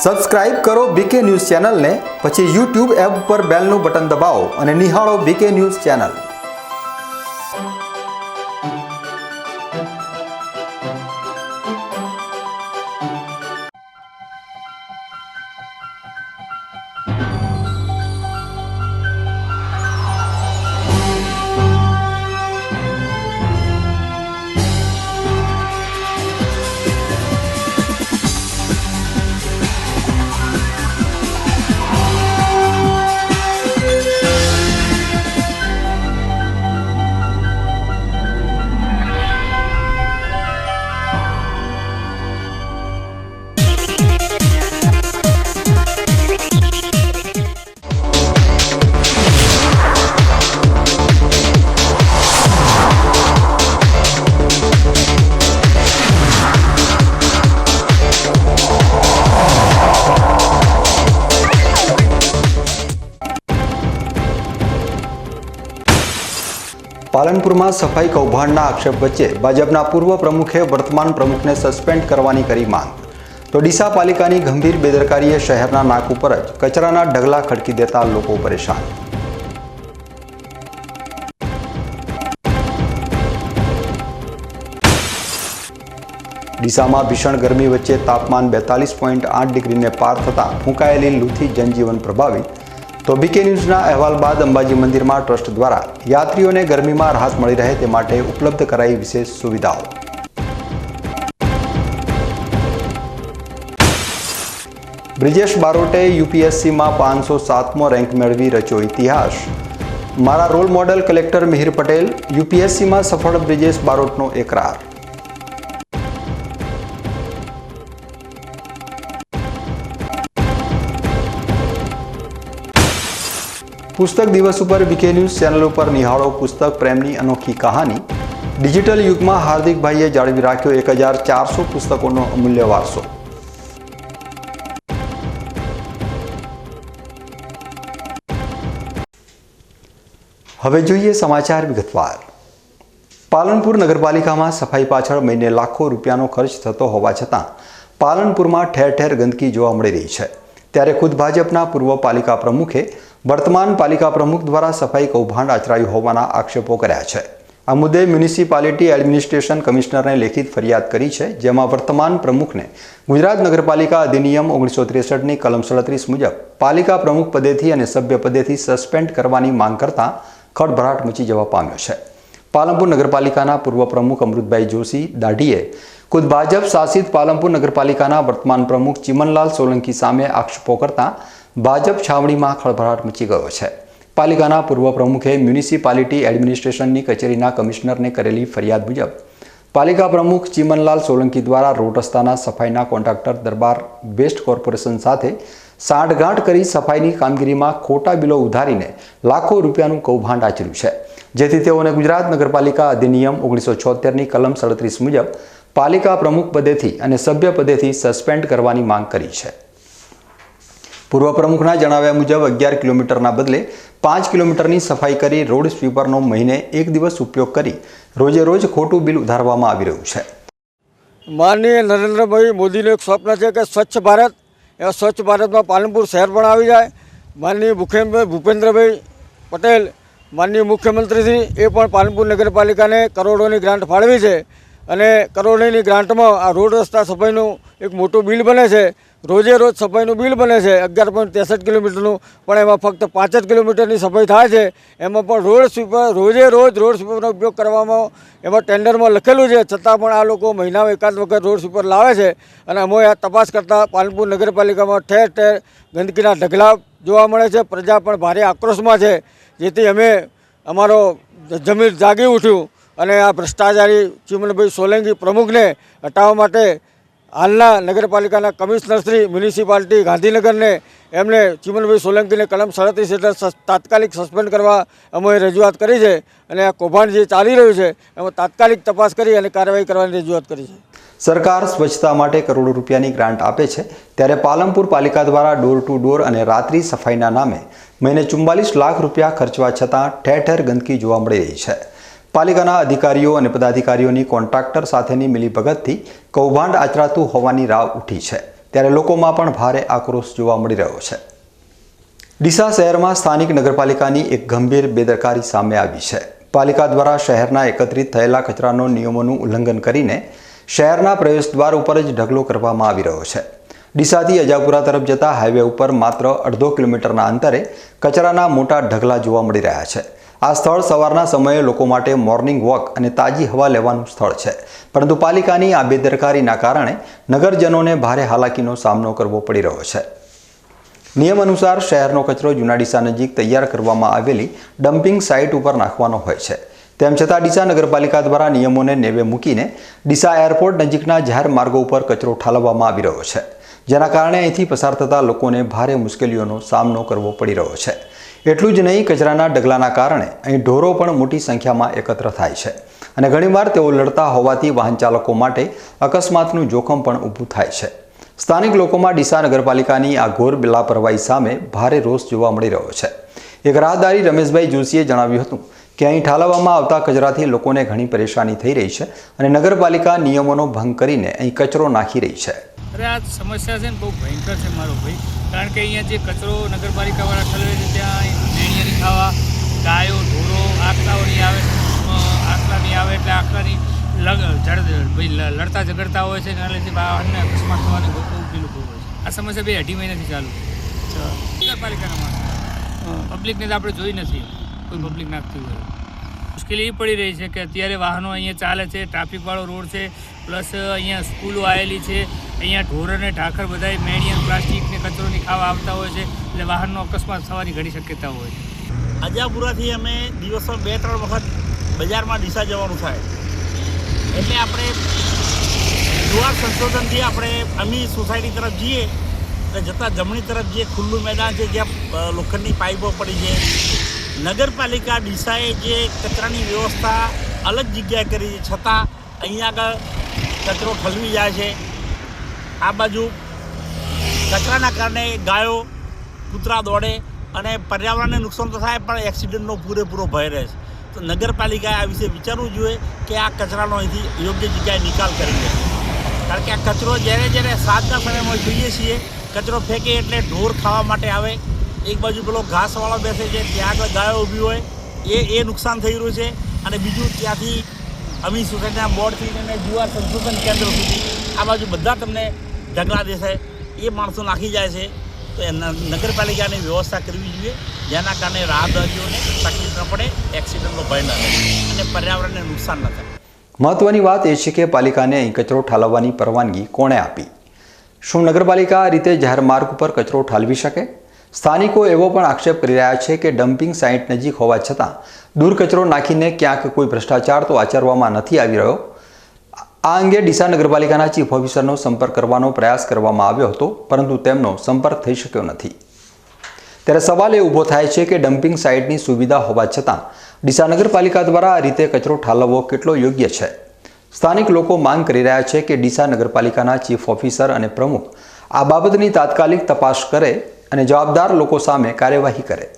Subscribe કરો બીકે news ચેનલને, પછી YouTube એપ પર બેલનું બટન દબાવો અને નિહાળો બીકે ન્યૂઝ ચેનલ। પાલનપુરમાં સફાઈ કૌભાંડના આક્ષેપ વચ્ચે ભાજપના પૂર્વ પ્રમુખે વર્તમાન પ્રમુખને સસ્પેન્ડ કરવાની કરી માંગ। તો ડીસા પાલિકાની ગંભીર બેદરકારીએ શહેરના નાક ઉપર જ કચરાના ઢગલા ખડકી દેતા લોકો પરેશાન। ડીસામાં ભીષણ ગરમી વચ્ચે તાપમાન 42.8 ડિગ્રીને પાર થતાં ફૂંકાયેલી લૂથી જનજીવન પ્રભાવિત। તો બીકે ન્યૂઝના અહેવાલ બાદ અંબાજી મંદિરમાં ટ્રસ્ટ દ્વારા યાત્રીઓને ગરમીમાં રાહત મળી રહે તે માટે ઉપલબ્ધ કરાઈ વિશેષ સુવિધાઓ। બ્રિજેશ બારોટે યુપીએસસીમાં 507મો રેન્ક મેળવી રચ્યો ઇતિહાસ। મારા role model collector Mihir Patel, યુપીએસસીમાં સફળ બ્રિજેશ બારોટનો એકરાર। પુસ્તક દિવસ ઉપર બીકે ન્યૂઝ ચેનલ ઉપર નિહાળો પુસ્તક પ્રેમની અનોખી કહાની। ડિજિટલ યુગમાં હાર્દિકભાઈએ જાળવી રાખ્યો 1400 પુસ્તકોનો અમૂલ્ય વારસો। હવે જોઈએ સમાચાર વિગતવાર। પાલનપુર નગરપાલિકામાં સફાઈ પાછળ મહિને લાખો રૂપિયાનો ખર્ચ થતો હોવા છતાં પાલનપુરમાં ઠેર ઠેર ગંદકી જોવા મળી રહી છે। ત્યારે ખુદ ભાજપના પૂર્વ પાલિકા પ્રમુખે વર્તમાન પાલિકા પ્રમુખ દ્વારા સફાઈ કૌભાંડ આચરાયું હોવાના આક્ષેપો કર્યા છે। આ મુદ્દે મ્યુનિસિપાલિટી એડમિનિસ્ટ્રેશન કમિશનરને લેખિત ફરિયાદ કરી છે, જેમાં વર્તમાન પ્રમુખને ગુજરાત નગરપાલિકા અધિનિયમ 1963ની કલમ 37 મુજબ પાલિકા પ્રમુખ પદેથી અને સભ્ય પદેથી સસ્પેન્ડ કરવાની માંગ કરતા ખળભળાટ મચી જવા પામ્યો છે। પાલનપુર નગરપાલિકાના પૂર્વ પ્રમુખ અમૃતભાઈ જોશી દાઢીએ ખુદ ભાજપ શાસિત પાલનપુર નગરપાલિકાના વર્તમાન પ્રમુખ ચિમનલાલ સોલંકી સામે આક્ષેપો કરતા ભાજપ છાવણીમાં ખળભળાટ મચી ગયો છે। પાલિકાના પૂર્વ પ્રમુખે મ્યુનિસિપાલિટી એડમિનિસ્ટ્રેશનની કચેરીના કમિશનરને કરેલી ફરિયાદ મુજબ પાલિકા પ્રમુખ ચિમનલાલ સોલંકી દ્વારા રોડ રસ્તાના સફાઈના કોન્ટ્રાક્ટર દરબાર વેસ્ટ કોર્પોરેશન સાથે સાંઠગાંઠ કરી સફાઈની કામગીરીમાં ખોટા બિલો ઉધારીને લાખો રૂપિયાનું કૌભાંડ આચર્યું છે, જેથી તેઓને ગુજરાત નગરપાલિકા અધિનિયમ 1976ની કલમ 37 મુજબ પાલિકા પ્રમુખ પદેથી અને સભ્ય પદેથી સસ્પેન્ડ કરવાની માંગ કરી છે। પૂર્વ પ્રમુખના જણાવ્યા મુજબ 11 કિલોમીટરના બદલે 5 કિલોમીટરની સફાઈ કરી રોડ સ્વીપરનો મહિને 1 દિવસ ઉપયોગ કરી રોજે રોજ ખોટું બિલ ઉધારવામાં આવી રહ્યું છે। માનનીય નરેન્દ્રભાઈ મોદીનું એક સ્વપ્ન છે કે સ્વચ્છ ભારત, એવા સ્વચ્છ ભારતમાં પાલનપુર શહેર પણ આવી જાય। માનનીય ભૂપેન્દ્રભાઈ પટેલ, માનનીય મુખ્યમંત્રીશ્રી એ પણ પાલનપુર નગરપાલિકાને કરોડોની ગ્રાન્ટ ફાળવી છે અને કરોડોની ગ્રાન્ટમાં આ રોડ રસ્તા સફાઈનું એક મોટું બિલ બને છે। રોજે રોજ સફાઈનું બિલ બને છે 11.63 કિલોમીટરનું, પણ એમાં ફક્ત 5 જ કિલોમીટરની સફાઈ થાય છે। એમાં પણ રોડ સ્વીપર રોજે રોજ રોડ સ્વીપરનો ઉપયોગ કરવામાં એમાં ટેન્ડરમાં લખેલું છે, છતાં પણ આ લોકો મહિનામાં એકાદ વખત રોડ સ્વીપર લાવે છે। અને અમે આ તપાસ કરતાં પાલનપુર નગરપાલિકામાં ઠેર ઠેર ગંદકીના ઢગલા જોવા મળે છે। પ્રજા પણ ભારે આક્રોશમાં છે, જેથી અમે અમારો જમીન જાગી ઉઠ્યું અને આ ભ્રષ્ટાચારી ચિમનભાઈ સોલંકી પ્રમુખને હટાવવા માટે હાલના નગરપાલિકાના કમિશનર શ્રી મ્યુનિસિપાલિટી ગાંધીનગરને એમને ચિમનભાઈ સોલંકીને કલમ 37 હેઠળ તાત્કાલિક સસ્પેન્ડ કરવા અમે રજૂઆત કરી છે અને આ કૌભાંડ જે ચાલી રહ્યું છે એમાં તાત્કાલિક તપાસ કરી અને કાર્યવાહી કરવાની રજૂઆત કરી છે। સરકાર સ્વચ્છતા માટે કરોડો રૂપિયાની ગ્રાન્ટ આપે છે, ત્યારે પાલનપુર પાલિકા દ્વારા ડોર ટુ ડોર અને રાત્રિ સફાઈના નામે મહિને 44 લાખ રૂપિયા ખર્ચવા છતાં ઠેર ઠેર ગંદકી જોવા મળી રહી છે। પાલિકાના અધિકારીઓ અને પદાધિકારીઓની કોન્ટ્રાક્ટર સાથેની મિલીભગતથી કૌભાંડ આચરાતું હોવાની રાવ ઉઠી છે। ત્યારે લોકોમાં પણ ભારે આક્રોશ જોવા મળી રહ્યો છે। ડીસા શહેરમાં સ્થાનિક નગરપાલિકાની એક ગંભીર બેદરકારી સામે આવી છે। પાલિકા દ્વારા શહેરના એકત્રિત થયેલા કચરાનો નિયમોનું ઉલ્લંઘન કરીને શહેરના પ્રવેશદ્વાર ઉપર જ ઢગલો કરવામાં આવી રહ્યો છે। ડીસાથી અજાપુરા તરફ જતા હાઈવે ઉપર માત્ર અડધો કિલોમીટરના અંતરે કચરાના મોટા ઢગલા જોવા મળી રહ્યા છે। આ સ્થળ સવારના સમયે લોકો માટે મોર્નિંગ વોક અને તાજી હવા લેવાનું સ્થળ છે, પરંતુ પાલિકાની આ બેદરકારીના કારણે નગરજનોને ભારે હાલાકીનો સામનો કરવો પડી રહ્યો છે। નિયમ અનુસાર શહેરનો કચરો જૂના ડીસા નજીક તૈયાર કરવામાં આવેલી ડમ્પિંગ સાઇટ ઉપર નાખવાનો હોય છે। તેમ છતાં ડીસા નગરપાલિકા દ્વારા નિયમોને નેવે મૂકીને ડીસા એરપોર્ટ નજીકના જાહેર માર્ગો ઉપર કચરો ઠાલવવામાં આવી રહ્યો છે, જેના કારણે અહીંથી પસાર થતા લોકોને ભારે મુશ્કેલીઓનો સામનો કરવો પડી રહ્યો છે। એટલું જ નહીં, કચરાના ઢગલાના કારણે અહીં ઢોરો પણ મોટી સંખ્યામાં એકત્ર થાય છે અને ઘણીવાર તેઓ લડતા હોવાથી વાહન ચાલકો માટે અકસ્માતનું જોખમ પણ ઊભું થાય છે। સ્થાનિક લોકોમાં ડીસા નગરપાલિકાની આ ઘોર લાપરવાહી સામે ભારે રોષ જોવા મળી રહ્યો છે। એક રાહદારી રમેશભાઈ જોશીએ જણાવ્યું હતું કે અહીં ઠાલવવામાં આવતા કચરાથી લોકોને ઘણી પરેશાની થઈ રહી છે અને નગરપાલિકા નિયમોનો ભંગ કરીને અહીં કચરો નાખી રહી છે। અરે આ સમસ્યા છે ને બહુ ભયંકર છે મારો ભાઈ, કારણ કે અહીંયા જે કચરો નગરપાલિકાવાળા ઠલવે છે ત્યાં મેણિયાની ખાવા, ગાયો ઢોરો આખલાઓ નહીં આવે, આખલા નહીં આવે એટલે આખલાની લડતા ઝઘડતા હોય છે, એના લીધે વાહનને અકસ્માત થવાની બહુ પેલું બહુ હોય છે। આ સમસ્યા 2-2.5 મહિનાથી ચાલુ છે નગરપાલિકાના માણસો, પબ્લિકને તો આપણે જોઈ નથી કોઈ પબ્લિક નાખતી હોય। મુશ્કેલી એ પડી રહી છે કે અત્યારે વાહનો અહીંયા ચાલે છે, ટ્રાફિકવાળો રોડ છે, પ્લસ અહીંયા સ્કૂલો આવેલી છે, અહીંયા ઢોર અને ઢાંખર બધાય મેણિયન પ્લાસ્ટિકને કચરોની ખાવા આવતા હોય છે, એટલે વાહનનો અકસ્માત થવાની ઘણી શક્યતા હોય છે। અજાપુરાથી અમે દિવસમાં 2-3 વખત બજારમાં ડીસા જવાનું થાય, એટલે આપણે જુવાર સંશોધનથી આપણે અમી સોસાયટી તરફ જઈએ એટલે જતાં જમણી તરફ જે ખુલ્લું મેદાન છે જ્યાં લોખંડની પાઇપો પડી છે, નગરપાલિકા ડીસાએ જે કચરાની વ્યવસ્થા અલગ જગ્યાએ કરી છે, છતાં અહીંયા આગળ કચરો ઠલવી જાય છે। આ બાજુ કચરાના કારણે ગાયો કૂતરા દોડે અને પર્યાવરણને નુકસાન તો થાય, પણ એક્સિડન્ટનો પૂરેપૂરો ભય રહે છે। તો નગરપાલિકાએ આ વિશે વિચારવું જોઈએ કે આ કચરાનો અહીંથી યોગ્ય જગ્યાએ નિકાલ કરી દે, કારણ કે આ કચરો જ્યારે સાંજના સમયમાં જોઈએ છીએ કચરો ફેંકે એટલે ઢોર ખાવા માટે આવે, એક બાજુ પેલો ઘાસવાળો બેસે છે ત્યાં આગળ ગાયો ઊભી હોય એ નુકસાન થઈ રહ્યું છે, અને બીજું ત્યાંથી અમી સોસાયટીના બોર્ડથી લઈને જુવાર સંશોધન કેન્દ્ર સુધી આ બાજુ બધા તમને ઢગલા દેખાય, એ માણસો નાખી જાય છે। તો એ નગરપાલિકાની વ્યવસ્થા કરવી જોઈએ, જેના કારણે રાહદારીઓને તકલીફ ન પડે, એક્સિડન્ટનો ભય ન રહે અને પર્યાવરણને નુકસાન ન થાય। મહત્વની વાત એ છે કે પાલિકાને અહીં કચરો ઠાલવવાની પરવાનગી કોણે આપી? શું નગરપાલિકા આ રીતે જાહેર માર્ગ ઉપર કચરો ઠાલવી શકે? સ્થાનિકો એવો પણ આક્ષેપ કરી રહ્યા છે કે ડમ્પિંગ સાઇટ નજીક હોવા છતાં દૂર કચરો નાખીને ક્યાંક કોઈ ભ્રષ્ટાચાર તો આચરવામાં નથી આવી રહ્યો। આ અંગે ડીસા નગરપાલિકાના ચીફ ઓફિસરનો સંપર્ક કરવાનો પ્રયાસ કરવામાં આવ્યો હતો, પરંતુ તેમનો સંપર્ક થઈ શક્યો નથી। ત્યારે સવાલ એ ઊભો થાય છે કે ડમ્પિંગ સાઇટની સુવિધા હોવા છતાં ડીસા નગરપાલિકા દ્વારા આ રીતે કચરો ઠાલવવો કેટલો યોગ્ય છે? સ્થાનિક લોકો માંગ કરી રહ્યા છે કે ડીસા નગરપાલિકાના ચીફ ઓફિસર અને પ્રમુખ આ બાબતની તાત્કાલિક તપાસ કરે અને જવાબદાર લોકો સામે કાર્યવાહી કરે।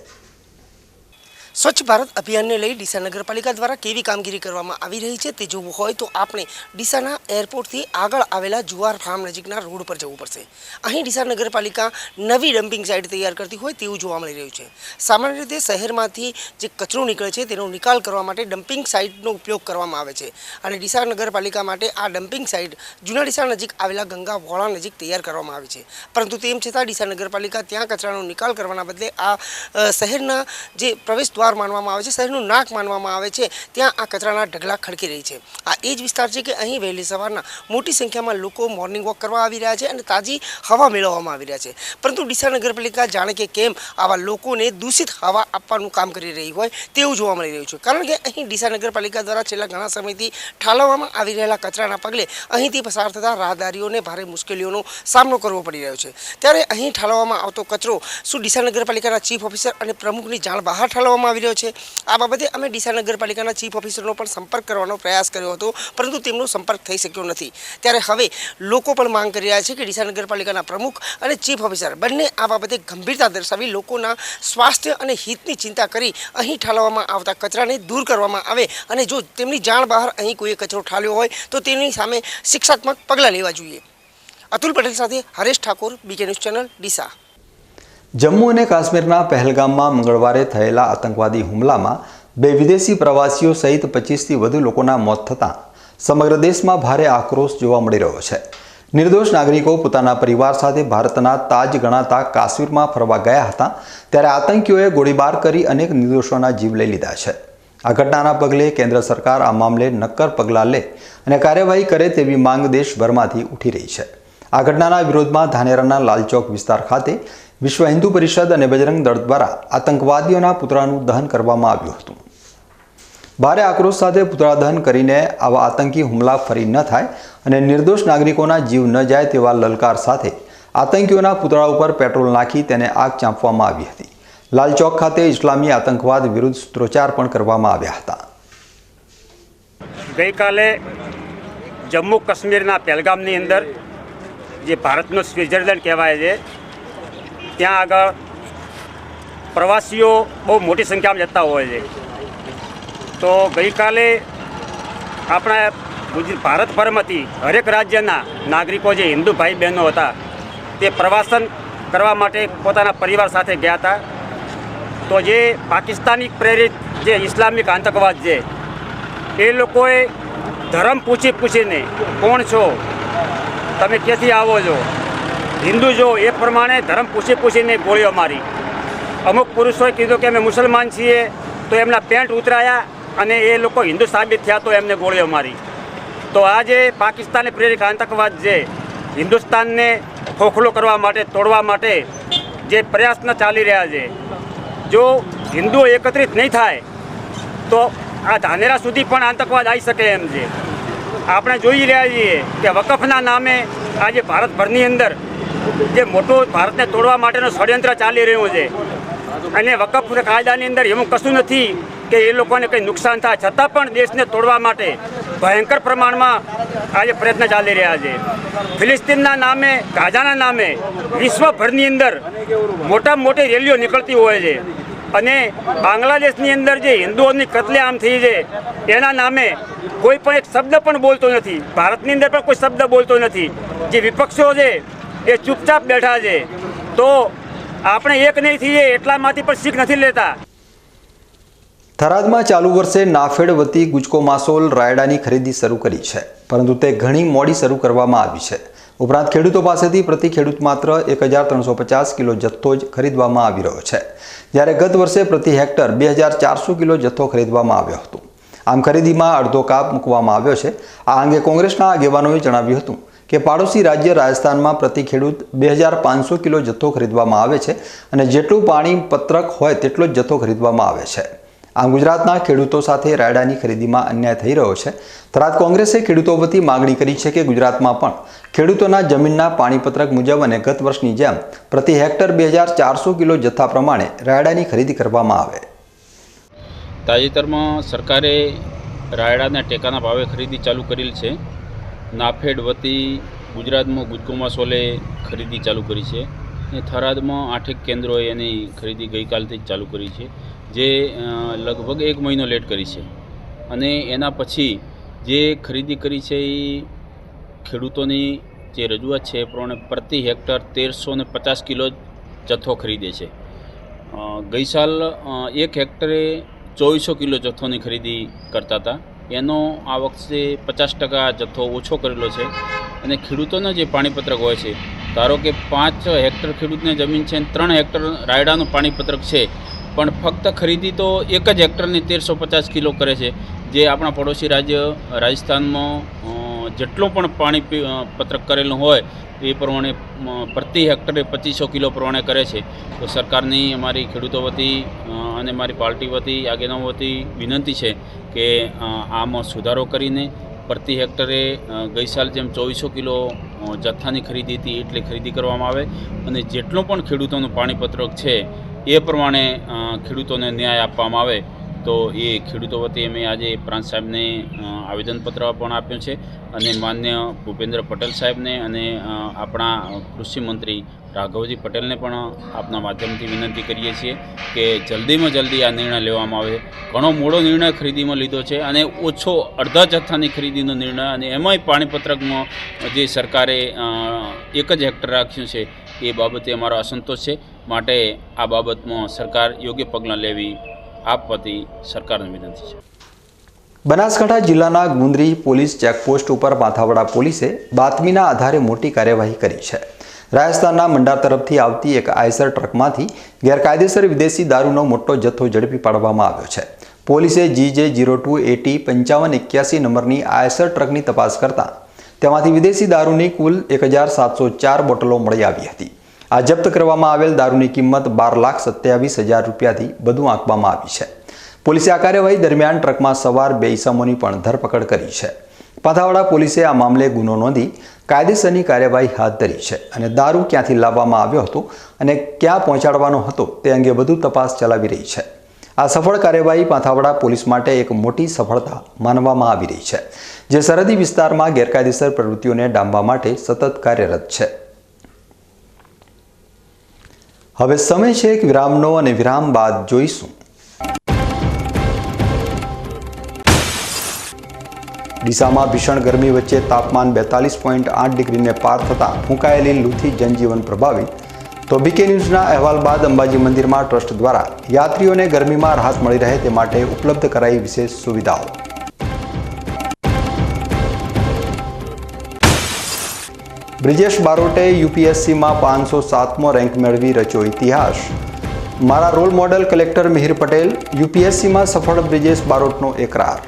સ્વચ્છ ભારત અભિયાનને લઈ ડીસા નગરપાલિકા દ્વારા કેવી કામગીરી કરવામાં આવી રહી છે તે જોવું હોય તો આપણે ડીસાના એરપોર્ટથી આગળ આવેલા જુવાર ફાર્મ નજીકના રોડ પર જવું પડશે। અહીં ડીસા નગરપાલિકા નવી ડમ્પિંગ સાઇટ તૈયાર કરતી હોય તેવું જોવા મળી રહ્યું છે। સામાન્ય રીતે શહેરમાંથી જે કચરો નીકળે છે તેનો નિકાલ કરવા માટે ડમ્પિંગ સાઇટનો ઉપયોગ કરવામાં આવે છે, અને ડીસા નગરપાલિકા માટે આ ડમ્પિંગ સાઇટ જૂના ડીસા નજીક આવેલા ગંગા વોળા નજીક તૈયાર કરવામાં આવી છે, પરંતુ તેમ છતાં ડીસા નગરપાલિકા ત્યાં કચરાનો નિકાલ કરવાના બદલે આ શહેરના જે પ્રવેશ દ્વાર માનવામાં આવે છે, શહેરનું નાક માનવામાં આવે છે, ત્યાં આ કચરાના ઢગલા ખડકી રહી છે। આ એ જ વિસ્તાર છે કે અહીં વહેલી સવારના મોટી સંખ્યામાં લોકો મોર્નિંગ વોક કરવા આવી રહ્યા છે અને તાજી હવા મેળવવામાં આવી રહ્યા છે, પરંતુ ડીસા નગરપાલિકા જાણે કે કેમ આવા લોકોને દૂષિત હવા આપવાનું કામ કરી રહી હોય તેવું જોવા મળી રહ્યું છે, કારણ કે અહીં ડીસા નગરપાલિકા દ્વારા છેલ્લા ઘણા સમયથી ઠાલવવામાં આવી રહેલા કચરાના પગલે અહીંથી પસાર થતા રાહદારીઓને ભારે મુશ્કેલીઓનો સામનો કરવો પડી રહ્યો છે। ત્યારે અહીં ઠાલવવામાં આવતો કચરો શું ડીસા નગરપાલિકાના ચીફ ઓફિસર અને પ્રમુખની જાણ બહાર ઠાલવવામાં આવી રહ્યો છે? આ બાબતે અમે ડીસા નગરપાલિકાના ચીફ ઓફિસરનો પણ સંપર્ક કરવાનો પ્રયાસ કર્યો હતો, પરંતુ તેમનો સંપર્ક થઈ શક્યો નથી। ત્યારે હવે લોકો પણ માંગ કરી રહ્યા છે કે ડીસા નગરપાલિકાના પ્રમુખ અને ચીફ ઓફિસર બંને આ બાબતે ગંભીરતા દર્શાવી લોકોના સ્વાસ્થ્ય અને હિતની ચિંતા કરી અહીં ઠાલવવામાં આવતા કચરાને દૂર કરવામાં આવે, અને જો તેમની જાણ બહાર અહીં કોઈએ કચરો ઠાલ્યો હોય તો તેની સામે શિક્ષાત્મક પગલાં લેવા જોઈએ। અતુલ પટેલ સાથે Haresh Thakor, BK news channel, Deesa. Jammu અને કાશ્મીરના પહેલગામમાં મંગળવારે થયેલા આતંકવાદી હુમલામાં 2 વિદેશી પ્રવાસીઓ સહિત 25થી વધુ લોકોના મોત થતાં સમગ્ર દેશમાં ભારે આક્રોશ જોવા મળી રહ્યો છે. નિર્દોષ નાગરિકો પોતાના પરિવાર સાથે ભારતના તાજ ગણાતા કાશ્મીરમાં ફરવા ગયા હતા ત્યારે આતંકીઓએ ગોળીબાર કરી અનેક નિર્દોષોના જીવ લઈ લીધા છે. આ ઘટનાના પગલે કેન્દ્ર સરકાર આ મામલે નક્કર પગલાં લે અને કાર્યવાહી કરે તેવી માંગ દેશભરમાંથી ઉઠી રહી છે. આ ઘટનાના વિરોધમાં ધાનેરાના લાલચોક વિસ્તાર ખાતે વિશ્વ હિન્દુ પરિષદ અને બજરંગ દળ દ્વારા આતંકવાદીઓના પુતળાનું દહન કરવામાં આવ્યું હતું. ભારે આક્રોશ સાથે પુતળા દહન કરીને આવા આતંકી હુમલા ફરી ન થાય અને નિર્દોષ નાગરિકોના જીવ ન જાય તેવા લલકાર સાથે આતંકીઓના પુતળા ઉપર પેટ્રોલ નાખી તેને આગ ચાંપવામાં આવી હતી. લાલચોક ખાતે ઇસ્લામી આતંકવાદ વિરુદ્ધ સૂત્રોચ્ચાર પણ કરવામાં આવ્યા હતા. ગઈકાલે જમ્મુ કાશ્મીરના પહેલગામની અંદર જે ભારતનો સ્વિટ્ઝરલેન્ડ કહેવાય છે ત્યાં આગળ પ્રવાસીઓ બહુ મોટી સંખ્યામાં જતા હોય છે. તો ગઈકાલે આપણા ભારતભરમાંથી હરેક રાજ્યના નાગરિકો જે હિન્દુ ભાઈ બહેનો હતા તે પ્રવાસન કરવા માટે પોતાના પરિવાર સાથે ગયા હતા. તો જે પાકિસ્તાની પ્રેરિત જે ઇસ્લામિક આતંકવાદ છે એ લોકોએ ધર્મ પૂછીને કોણ છો, તમે ક્યાંથી આવો છો, હિન્દુ જો, એ પ્રમાણે ધર્મ પૂછીને ગોળીઓ મારી. અમુક પુરુષોએ કીધું કે અમે મુસલમાન છીએ તો એમના પેન્ટ ઉતરાયા અને એ લોકો હિન્દુ સાબિત થયા તો એમને ગોળીઓ મારી. તો આ જે પાકિસ્તાની પ્રેરિત આતંકવાદ છે હિન્દુસ્તાનને ખોખલો કરવા માટે, તોડવા માટે જે પ્રયાસના ચાલી રહ્યા છે, જો હિન્દુઓ એકત્રિત નહીં થાય તો આ ધાનેરા સુધી પણ આતંકવાદ આવી શકે એમ છે. આપણે જોઈ રહ્યા છીએ કે વકફના નામે આજે ભારતભરની અંદર જે મોટું ભારતને તોડવા માટેનું ષડયંત્ર ચાલી રહ્યું છે અને વકફ કાયદાની અંદર એવું કશું નથી કે એ લોકોને કંઈ નુકસાન થાય, છતાં પણ દેશને તોડવા માટે ભયંકર પ્રમાણમાં આજે પ્રયત્ન ચાલી રહ્યા છે. ફિલિસ્તીનના નામે, ગાઝાના નામે વિશ્વભરની અંદર મોટામાં મોટી રેલીઓ નીકળતી હોય છે અને બાંગ્લાદેશની અંદર જે હિન્દુઓની કતલેઆમ થઈ છે એના નામે કોઈ પણ એક શબ્દ પણ બોલતો નથી. ભારતની અંદર પણ કોઈ શબ્દ બોલતો નથી. જે વિપક્ષો છે એ ચૂપચાપ બેઠા છે. તો આપણે એક નહીં થઈએ એટલામાંથી પણ શીખ નથી લેતા. થરાદમાં ચાલુ વર્ષે નાફેડ વતી ગુજકોમાસોલ રાયડાની ખરીદી શરૂ કરી છે, પરંતુ તે ઘણી મોડી શરૂ કરવામાં આવી છે. ઉપરાંત ખેડૂતો પાસેથી પ્રતિ ખેડૂત માત્ર 1350 કિલો જથ્થો જ ખરીદવામાં આવી રહ્યો છે, જ્યારે ગત વર્ષે પ્રતિ હેક્ટર 2400 કિલો જથ્થો ખરીદવામાં આવ્યો હતો. આમ ખરીદીમાં અડધો કાપ મૂકવામાં આવ્યો છે. આ અંગે કોંગ્રેસના આગેવાનોએ જણાવ્યું હતું કે પાડોશી રાજ્ય રાજસ્થાનમાં પ્રતિ ખેડૂત 2500 કિલો જથ્થો ખરીદવામાં આવે છે અને જેટલું પાણી પત્રક હોય તેટલો જ જથ્થો ખરીદવામાં આવે છે. આમ ગુજરાતના ખેડૂતો સાથે રાયડાની ખરીદીમાં અન્યાય થઈ રહ્યો છે. થરાદ કોંગ્રેસે ખેડૂતો વતી માગણી કરી છે કે ગુજરાતમાં પણ ખેડૂતોના જમીનના પાણીપત્રક મુજબ અને ગત વર્ષની જેમ પ્રતિ હેક્ટર 2400 કિલો જથ્થા પ્રમાણે રાયડાની ખરીદી કરવામાં આવે. તાજેતરમાં સરકારે રાયડાના ટેકાના ભાવે ખરીદી ચાલુ કરેલ છે. નાફેડ વતી ગુજરાતમાં ગુજકોમાસોલે ખરીદી ચાલુ કરી છે અને થરાદમાં 8 કેન્દ્રોએ એની ખરીદી ગઈકાલથી જ ચાલુ કરી છે, જે લગભગ 1 મહિનો લેટ કરી છે. અને એના પછી જે ખરીદી કરી છે એ ખેડૂતોની જે રજૂઆત છે એ પ્રમાણે પ્રતિ હેક્ટર 1350 કિલો જથ્થો ખરીદે છે. ગઈ સાલ 1 હેક્ટરે 2400 કિલો જથ્થોની ખરીદી કરતા હતા. એનો આ વખતે 50% જથ્થો ઓછો કરેલો છે. અને ખેડૂતોના જે પાણીપત્રક હોય છે, ધારો કે 5 હેક્ટર ખેડૂતને જમીન છે અને 3 હેક્ટર રાયડાનું પાણીપત્રક છે, પણ ફક્ત ખરીદી તો 1 જ હેક્ટરની 1350 કિલો કરે છે. જે આપણા પડોશી રાજ્ય રાજસ્થાનમાં જેટલું પણ પાણી પત્રક કરેલું હોય એ પ્રમાણે પ્રતિ હેક્ટરે 2500 કિલો પ્રમાણે કરે છે. તો સરકારની અમારી ખેડૂતો વતી અને મારી પાર્ટી વતી આગેવાનો વતી વિનંતી છે કે આમાં સુધારો કરીને પ્રતિ હેક્ટરે ગઈ સાલ જેમ 2400 કિલો જથ્થાની ખરીદી હતી એટલી ખરીદી કરવામાં આવે અને જેટલું પણ ખેડૂતોનું પાણીપત્રક છે એ પ્રમાણે ખેડૂતોને ન્યાય આપવામાં આવે. તો એ ખેડૂતો વતી અમે આજે પ્રાંત સાહેબને આવેદનપત્ર પણ આપ્યું છે અને માન્ય ભૂપેન્દ્ર પટેલ સાહેબને અને આપણા કૃષિ મંત્રી રાઘવજી પટેલને પણ આપના માધ્યમથી વિનંતી કરીએ છીએ કે જલ્દીમાં જલ્દી આ નિર્ણય લેવામાં આવે. ઘણો મોડો નિર્ણય ખરીદીમાં લીધો છે અને ઓછો અડધા જથ્થાની ખરીદીનો નિર્ણય, અને એમાંય પાણીપત્રકમાં જે સરકારે એક જ હેક્ટર રાખ્યું છે એ બાબતે અમારો અસંતોષ છે. માટે આ બાબતમાં સરકાર યોગ્ય પગલાં લેવી આપ વતી સરકારને વિનંતી છે. બનાસકાંઠા જિલ્લાના ગુંદરી પોલીસ ચેકપોસ્ટ ઉપર માથાવાડા પોલીસે બાતમીના આધારે મોટી કાર્યવાહી કરી છે. રાજસ્થાનના મંડા તરફથી આવતી એક આઈસર ટ્રકમાંથી ગેરકાયદેસર વિદેશી દારૂનો મોટો જથ્થો ઝડપી પાડવામાં આવ્યો છે. પોલીસે GJ02AT 5581 નંબરની આઈસર ટ્રકની તપાસ કરતા તેમાંથી વિદેશી દારૂની કુલ 1704 બોટલો મળી આવી હતી. આ જપ્ત કરવામાં આવેલ દારૂની કિંમત 12,27,000 રૂપિયાથી વધુ આંકવામાં આવી છે. પોલીસે આ કાર્યવાહી દરમિયાન ટ્રકમાં સવાર 2 ઇસમોની પણ ધરપકડ કરી છે. પાથાવાડા પોલીસે આ મામલે ગુનો નોંધી કાયદેસરની કાર્યવાહી હાથ ધરી છે અને દારૂ ક્યાંથી લાવવામાં આવ્યો હતો અને ક્યાં પહોંચાડવાનો હતો તે અંગે વધુ તપાસ ચલાવી રહી છે. આ સફળ કાર્યવાહી પાથાવાડા પોલીસ માટે એક મોટી સફળતા માનવામાં આવી રહી છે, જે સરહદી વિસ્તારમાં ગેરકાયદેસર પ્રવૃત્તિઓને ડામવા માટે સતત કાર્યરત છે. હવે સમય છે એક વિરામનો અને વિરામ બાદ જોઈશું ડીસામાં ભીષણ ગરમી વચ્ચે તાપમાન 42.8 ડિગ્રીને પાર થતાં ફૂંકાયેલી લૂથી જનજીવન પ્રભાવિત. તો BK ન્યૂઝના અહેવાલ બાદ અંબાજી મંદિરમાં ટ્રસ્ટ દ્વારા યાત્રીઓને ગરમીમાં રાહત મળી રહે તે માટે ઉપલબ્ધ કરાઈ વિશેષ સુવિધાઓ. બ્રિજેશ બારોટે UPSCમાં 507મો રેન્ક મેળવી રચ્યો ઇતિહાસ. મારા role model collector Mihir Patel, UPSCમાં સફળ બ્રિજેશ બારોટનો એકરાર.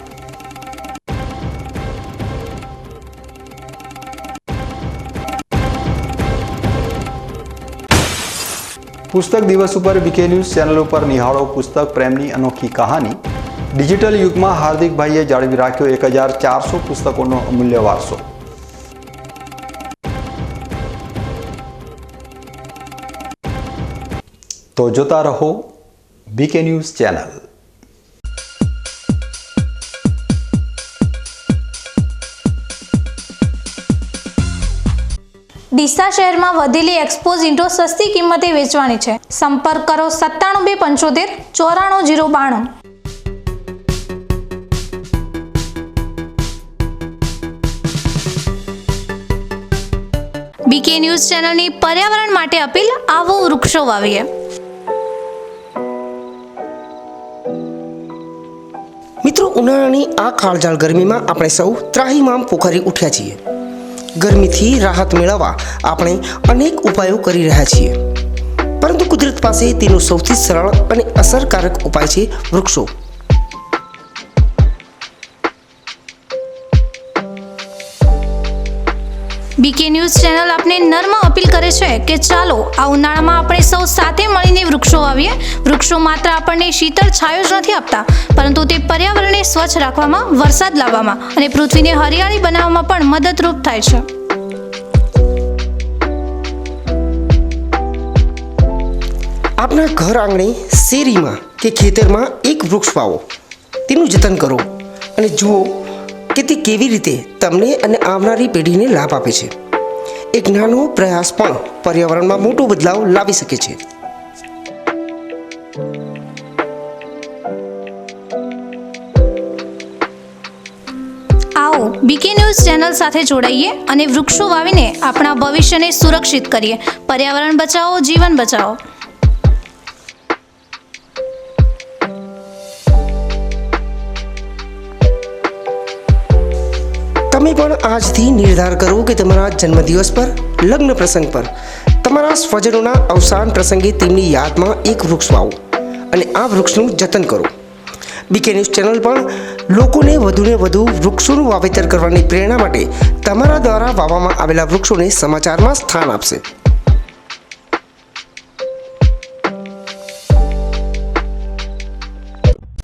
પુસ્તક દિવસ ઉપર BK ન્યૂઝ ચેનલ ઉપર નિહાળો પુસ્તક પ્રેમની અનોખી કહાની. ડિજિટલ યુગમાં હાર્દિકભાઈએ જાળવી રાખ્યો 1400 પુસ્તકોનો અમૂલ્ય વારસો. તો જોતા રહો BK ન્યૂઝ ચેનલ. ડીસા શહેરમાં વધેલી એક્સપોઝ ઈંટો સસ્તી કિંમતે વેચવાની છે. સંપર્ક કરો 9725 94 092. BK ન્યૂઝ ચેનલની પર્યાવરણ માટે અપીલ, આવો વૃક્ષો વાવીએ. મિત્રો, ઉનાળાની આ કાળઝાળ ગરમીમાં આપણે સૌ ત્રાહિમામ પોખરી ઉઠ્યા છીએ. ગરમીથી રાહત મેળવવા આપણે અનેક ઉપાયો કરી રહ્યા છીએ, પરંતુ કુદરત પાસે તેનો સૌથી સરળ અને અસરકારક ઉપાય છે વૃક્ષો. BK ન્યૂઝ ચેનલ આપને નર્મ અપીલ કરે છે કે ચાલો આ ઉનાળામાં આપણે સૌ સાથે મળીને વૃક્ષો વાવીએ. વૃક્ષો માત્ર આપણને શીતળ છાયો જ નથી આપતા, પરંતુ તે પર્યાવરણને સ્વચ્છ રાખવામાં, વરસાદ લાવવામાં અને પૃથ્વીને હરિયાળી બનાવવામાં પણ મદદરૂપ થાય છે. આપના ઘર આંગણે, શેરીમાં કે ખેતરમાં એક વૃક્ષ વાવો, તેનું જતન કરો અને જુઓ કે તે કેવી રીતે તમને અને આવનારી પેઢીને લાભ આપે છે. એક નાનો પ્રયાસ પણ પર્યાવરણમાં મોટો બદલાવ લાવી શકે છે. આવો BK ન્યૂઝ ચેનલ સાથે જોડાઈએ અને વૃક્ષો વાવીને આપણા ભવિષ્યને સુરક્ષિત કરીએ. પર્યાવરણ બચાવો, જીવન બચાવો. તમે પણ આજથી નિર્ધાર કરો કે તમારા જન્મદિવસ પર, લગ્ન પ્રસંગ પર, તમારા સ્વજનોના અવસાન પ્રસંગે તેમની યાદમાં એક વૃક્ષ વાવો અને આ વૃક્ષનું જતન કરો. BK ન્યૂઝ ચેનલ પણ લોકોને વધુને વધુ વૃક્ષોનું વાવેતર કરવાની પ્રેરણા માટે તમારા દ્વારા વાવવામાં આવેલા વૃક્ષોને સમાચારમાં સ્થાન આપશે.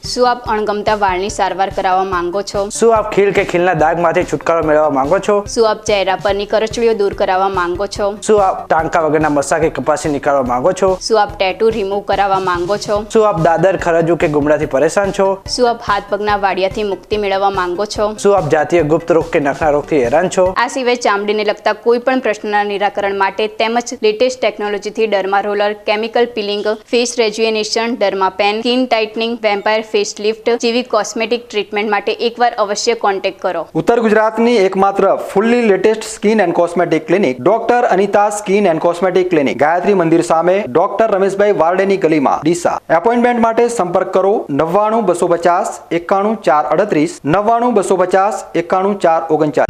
શું આપ અણગમતા વાળની સારવાર કરાવવા માંગો છો? શું આપ ખીલ કે ખીલના દાગમાંથી છુટકારો મેળવવા માંગો છો? શું આપ ચહેરા પરની કરચલીઓ દૂર કરાવવા માંગો છો? શું આપ ટાંકા વગરના મસા કે કપાસી નીકાળવા માંગો છો? શું આપ ટેટુ રિમૂવ કરાવવા માંગો છો? શું આપ દાદર, ખરજુ કે ગુમડાથી પરેશાન છો? શું આપ હાથ પગના વાડિયાથી મુક્તિ મેળવવા માંગો છો? શું આપ જાતીય ગુપ્ત રોગ કે નખના રોગથી હેરાન છો? આ સિવાય ચામડીને લગતા કોઈ પણ પ્રશ્નના નિરાકરણ માટે તેમજ લેટેસ્ટ ટેકનોલોજીથી derma roller, chemical peeling, face rejuvenation, derma pen, skin tightening, vampire facial facelift જેવી કોસ્મેટિક ટ્રીટમેન્ટ માટે એકવાર અવશ્ય કોન્ટેક્ટ કરો. ઉત્તર ગુજરાતની એકમાત્ર fully latest skin and cosmetic clinic doctor Anita skin and cosmetic clinic, Gayatri Mandir સામે, ડોક્ટર રમેશભાઈ વારડેની ગલીમાં, ડીસા. એપોઇન્ટમેન્ટ માટે સંપર્ક કરો 99 250 91 438 99 250 91 439.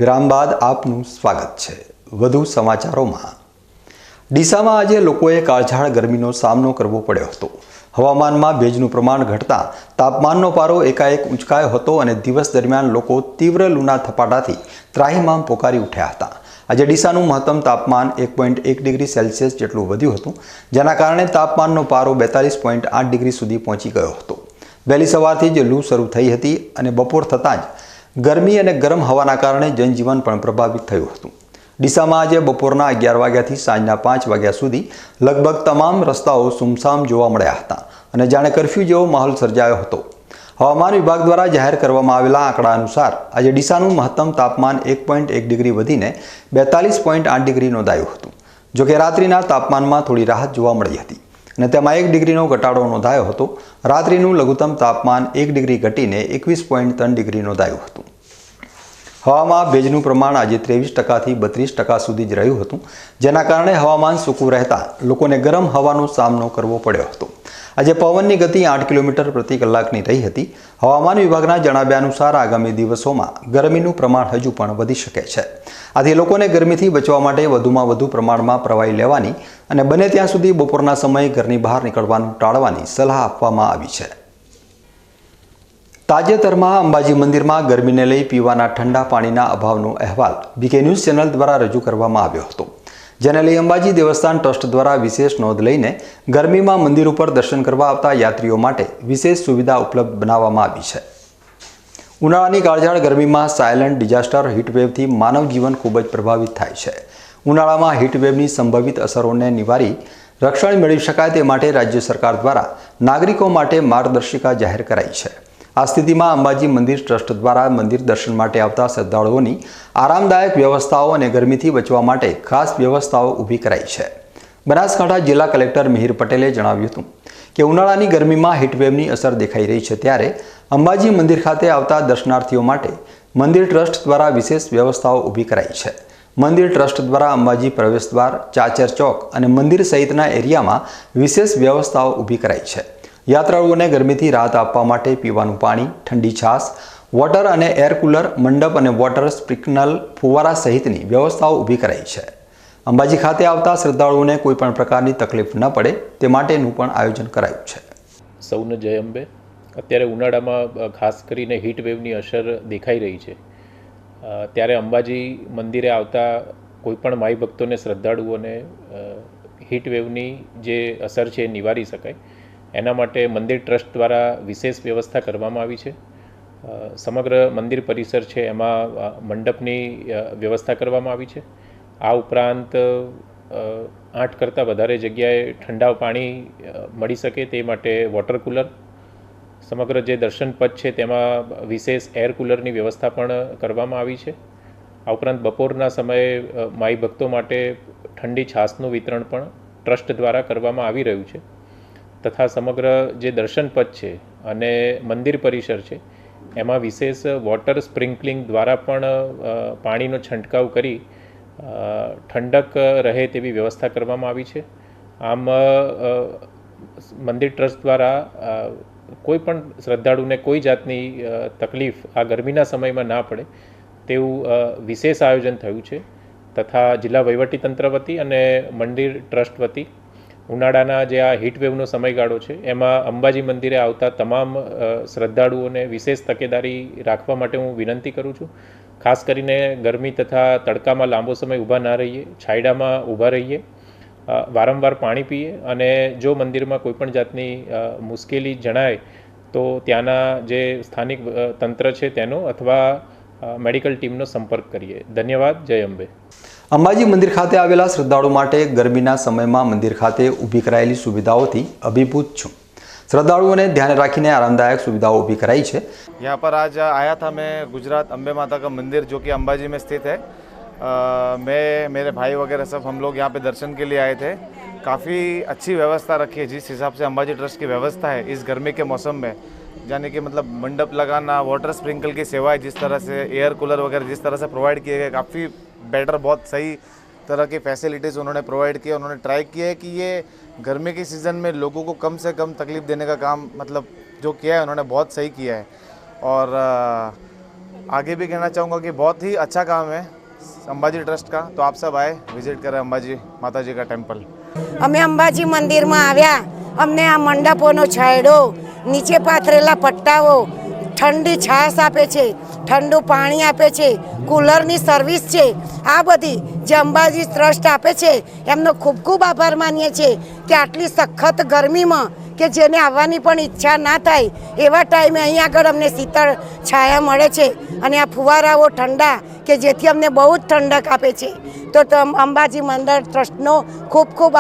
વિરામ બાદ આપનું સ્વાગત છે. વધુ સમાચારોમાં. ડીસામાં આજે લોકોએ કાળઝાળ ગરમીનો સામનો કરવો પડ્યો હતો. હવામાનમાં ભેજનું પ્રમાણ ઘટતા તાપમાનનો પારો એકાએક ઊંચકાયો હતો અને દિવસ દરમિયાન લોકો તીવ્ર લૂના થપાટાથી ત્રાહિમામ પોકારી ઉઠ્યા હતા. આજે ડીસાનું મહત્તમ તાપમાન 1.1 ડિગ્રી સેલ્સિયસ જેટલું વધ્યું હતું, જેના કારણે તાપમાનનો પારો 42.8 ડિગ્રી સુધી પહોંચી ગયો હતો. વહેલી સવારથી જ લૂ શરૂ થઈ હતી અને બપોર થતાં જ ગરમી અને ગરમ હવાના કારણે જનજીવન પણ પ્રભાવિત થયું હતું. ડીસામાં આજે બપોરના 11 વાગ્યાથી સાંજના 5 વાગ્યા સુધી લગભગ તમામ રસ્તાઓ સુમસામ જોવા મળ્યા હતા અને જાણે કર્ફ્યુ જેવો માહોલ સર્જાયો હતો. હવામાન વિભાગ દ્વારા જાહેર કરવામાં આવેલા આંકડા અનુસાર આજે ડીસાનું મહત્તમ તાપમાન 1.1 ડિગ્રી વધીને 42.8 ડિગ્રી નોંધાયું હતું. જોકે રાત્રિના તાપમાનમાં થોડી રાહત જોવા મળી હતી અને તેમાં 1 ડિગ્રીનો ઘટાડો નોંધાયો હતો. રાત્રિનું લઘુત્તમ તાપમાન 1 ડિગ્રી ઘટીને 21.3 ડિગ્રી નોંધાયું હતું. હવામાં ભેજનું પ્રમાણ આજે 23% થી 32% સુધી જ રહ્યું હતું, જેના કારણે હવામાન સૂકું રહેતા લોકોને ગરમ હવાનો સામનો કરવો પડ્યો હતો. આજે પવનની ગતિ 8 કિલોમીટર પ્રતિ કલાકની રહી હતી. હવામાન વિભાગના જણાવ્યા અનુસાર આગામી દિવસોમાં ગરમીનું પ્રમાણ હજુ પણ વધી શકે છે. આથી લોકોને ગરમીથી બચવા માટે વધુમાં વધુ પ્રમાણમાં પ્રવાહી લેવાની અને બને ત્યાં સુધી બપોરના સમયે ઘરની બહાર નીકળવાનું ટાળવાની સલાહ આપવામાં આવી છે. તાજેતરમાં અંબાજી મંદિરમાં ગરમીને લઈ પીવાના ઠંડા પાણીના અભાવનો અહેવાલ બીકે ન્યૂઝ ચેનલ દ્વારા રજૂ કરવામાં આવ્યો હતો, જેને લઈ અંબાજી દેવસ્થાન ટ્રસ્ટ દ્વારા વિશેષ નોંધ લઈને ગરમીમાં મંદિર ઉપર દર્શન કરવા આવતા યાત્રીઓ માટે વિશેષ સુવિધા ઉપલબ્ધ બનાવવામાં આવી છે. ઉનાળાની કાળઝાળ ગરમીમાં સાયલન્ટ ડિઝાસ્ટર હીટવેવથી માનવ જીવન ખૂબ જ પ્રભાવિત થાય છે. ઉનાળામાં હીટવેવની સંભવિત અસરોને નિવારી રક્ષણ મેળવી શકાય તે માટે રાજ્ય સરકાર દ્વારા નાગરિકો માટે માર્ગદર્શિકા જાહેર કરાઈ છે. આ સ્થિતિમાં અંબાજી મંદિર ટ્રસ્ટ દ્વારા મંદિર દર્શન માટે આવતા શ્રદ્ધાળુઓની આરામદાયક વ્યવસ્થાઓ અને ગરમીથી બચવા માટે ખાસ વ્યવસ્થાઓ ઊભી કરાઈ છે. બનાસકાંઠા જિલ્લા કલેક્ટર મિહિર પટેલે જણાવ્યું હતું કે ઉનાળાની ગરમીમાં હીટવેવની અસર દેખાઈ રહી છે, ત્યારે અંબાજી મંદિર ખાતે આવતા દર્શનાર્થીઓ માટે મંદિર ટ્રસ્ટ દ્વારા વિશેષ વ્યવસ્થાઓ ઊભી કરાઈ છે. મંદિર ટ્રસ્ટ દ્વારા અંબાજી પ્રવેશદ્વાર, ચાચર ચોક અને મંદિર સહિતના એરિયામાં વિશેષ વ્યવસ્થાઓ ઊભી કરાઈ છે. યાત્રાળુઓને ગરમીથી રાહત આપવા માટે પીવાનું પાણી, ઠંડી છાશ, વોટર અને એર કુલર, મંડપ અને વોટર સ્પ્રિંકલર ફુવારા સહિતની વ્યવસ્થાઓ ઊભી કરાઈ છે. અંબાજી ખાતે આવતા શ્રદ્ધાળુઓને કોઈ પણ પ્રકારની તકલીફ ન પડે તે માટેનું પણ આયોજન કરાયું છે. સૌને જય અંબે. અત્યારે ઉનાળામાં ખાસ કરીને હીટ વેવની અસર દેખાઈ રહી છે, ત્યારે અંબાજી મંદિરે આવતા કોઈપણ માઈ ભક્તોને, શ્રદ્ધાળુઓને હીટ વેવની જે અસર છે એ નિવારી શકાય એના માટે મંદિર ટ્રસ્ટ દ્વારા વિશેષ વ્યવસ્થા કરવામાં આવી છે. સમગ્ર મંદિર પરિસર છે એમાં મંડપની વ્યવસ્થા કરવામાં આવી છે. આ ઉપરાંત 8 કરતાં વધારે જગ્યાએ ઠંડા પાણી મળી શકે તે માટે વોટર કુલર, સમગ્ર જે દર્શન પથ છે તેમાં વિશેષ એર કુલરની વ્યવસ્થા પણ કરવામાં આવી છે. આ ઉપરાંત બપોરના સમયે માઈ ભક્તો માટે ઠંડી છાશનું વિતરણ પણ ટ્રસ્ટ દ્વારા કરવામાં આવી રહ્યું છે. તથા સમગ્ર જે દર્શન પથ છે અને મંદિર પરિસર છે એમાં વિશેષ વોટર સ્પ્રિંકલિંગ દ્વારા પણ પાણીનો છંટકાવ કરી ઠંડક રહે તેવી વ્યવસ્થા કરવામાં આવી છે. આમ મંદિર ટ્રસ્ટ દ્વારા કોઈ પણ શ્રદ્ધાળુને કોઈ જાતની તકલીફ આ ગરમીના સમયમાં ના પડે તેવું વિશેષ આયોજન થયું છે. તથા જિલ્લા વહીવટીતંત્ર વતી અને મંદિર ટ્રસ્ટ વતી ઉનાળાના જે આ હીટવેવનો સમયગાળો છે એમાં અંબાજી મંદિરે આવતા તમામ શ્રદ્ધાળુઓને વિશેષ તકેદારી રાખવા માટે હું વિનંતી કરું છું. ખાસ કરીને ગરમી તથા તડકામાં લાંબો સમય ઊભા ના રહીએ, છાંયડામાં ઊભા રહીએ, વારંવાર પાણી પીએ અને જો મંદિરમાં કોઈપણ જાતની મુશ્કેલી જણાય તો ત્યાંના જે સ્થાનિક તંત્ર છે તેનો અથવા મેડિકલ ટીમનો સંપર્ક કરીએ. ધન્યવાદ. જય અંબે. અંબાજી મંદિર ખાતે આવેલા શ્રદ્ધાળુ માટે ગરમીના સમયમાં મંદિર ખાતે ઊભી કરાયેલી સુવિધાઓથી અભિભૂત છું. श्रद्धालुओं ध्यान रखीने आरामदायक सुविधाओं भी कराई है। यहाँ पर आज आया था मैं गुजरात अम्बे माता का मंदिर जो कि अंबाजी में स्थित है। मैं मेरे भाई वगैरह सब हम लोग यहाँ पे दर्शन के लिए आए थे। काफ़ी अच्छी व्यवस्था रखी है जिस हिसाब से अंबाजी ट्रस्ट की व्यवस्था है इस गर्मी के मौसम में, यानी कि मतलब मंडप लगाना, वाटर स्प्रिंकल की सेवाएं जिस तरह से, एयर कूलर वगैरह जिस तरह से प्रोवाइड किए गए, काफ़ी बेटर, बहुत सही तरह की फैसिलिटीज़ उन्होंने प्रोवाइड किए। उन्होंने ट्राई किया है कि ये गर्मी के सीज़न में लोगों को कम से कम तकलीफ़ देने का काम मतलब जो किया है उन्होंने बहुत सही किया है। और आगे भी कहना चाहूँगा कि बहुत ही अच्छा काम है अंबाजी ट्रस्ट का। तो आप सब आए, विजिट करें अंबाजी माता जी का टेम्पल। અમે અંબાજી મંદિરમાં આવ્યા, અમને આ મંડપોનો છાંયડો, નીચે પાથરેલા પટ્ટાઓ, ઠંડી છાશ આપે છે, ઠંડુ પાણી આપે છે, કુલરની સર્વિસ છે, આ બધી જે અંબાજી ટ્રસ્ટ આપે છે એમનો ખૂબ ખૂબ આભાર માનીએ છીએ કે આટલી સખત ગરમીમાં કે જેને આવવાની પણ ઈચ્છા ના થાય એવા ટાઈમે અહીં આગળ અમને શીતળ છાયા મળે છે અને આ ફુવારાઓ ઠંડા કે જેથી અમને બહુ જ ઠંડક આપે છે। તો અંબાજી મંદિર ટ્રસ્ટનો ખૂબ ખૂબ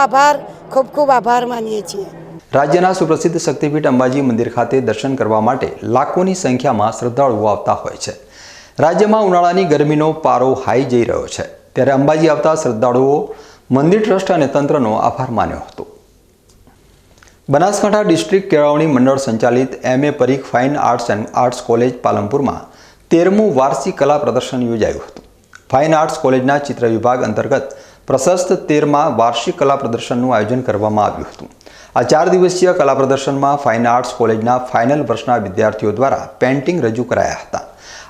આભાર માનીએ છીએ। રાજ્યના સુપ્રસિદ્ધ શક્તિપીઠ અંબાજી મંદિર ખાતે દર્શન કરવા માટે લાખોની સંખ્યામાં શ્રદ્ધાળુઓ આવતા હોય છે। રાજ્યમાં ઉનાળાની ગરમીનો પારો હાઈ જઈ રહ્યો છે, ત્યારે અંબાજી આવતા શ્રદ્ધાળુઓ મંદિર ટ્રસ્ટ અને તંત્રનો આભાર માન્યો હતો। બનાસકાંઠા ડિસ્ટ્રિક્ટ કેળવણી મંડળ સંચાલિત MA Parikh fine arts and arts college પાલનપુરમાં 13મું વાર્ષિક કલા પ્રદર્શન યોજાયું હતું। ફાઇન આર્ટ્સ કોલેજના ચિત્ર વિભાગ અંતર્ગત પ્રશસ્ત 13મા વાર્ષિક કલા પ્રદર્શનનું આયોજન કરવામાં આવ્યું હતું। આ 4 દિવસીય કલા પ્રદર્શનમાં ફાઇન આર્ટ્સ કોલેજના ફાઇનલ વર્ષના વિદ્યાર્થીઓ દ્વારા પેઇન્ટિંગ રજૂ કરાયા હતા।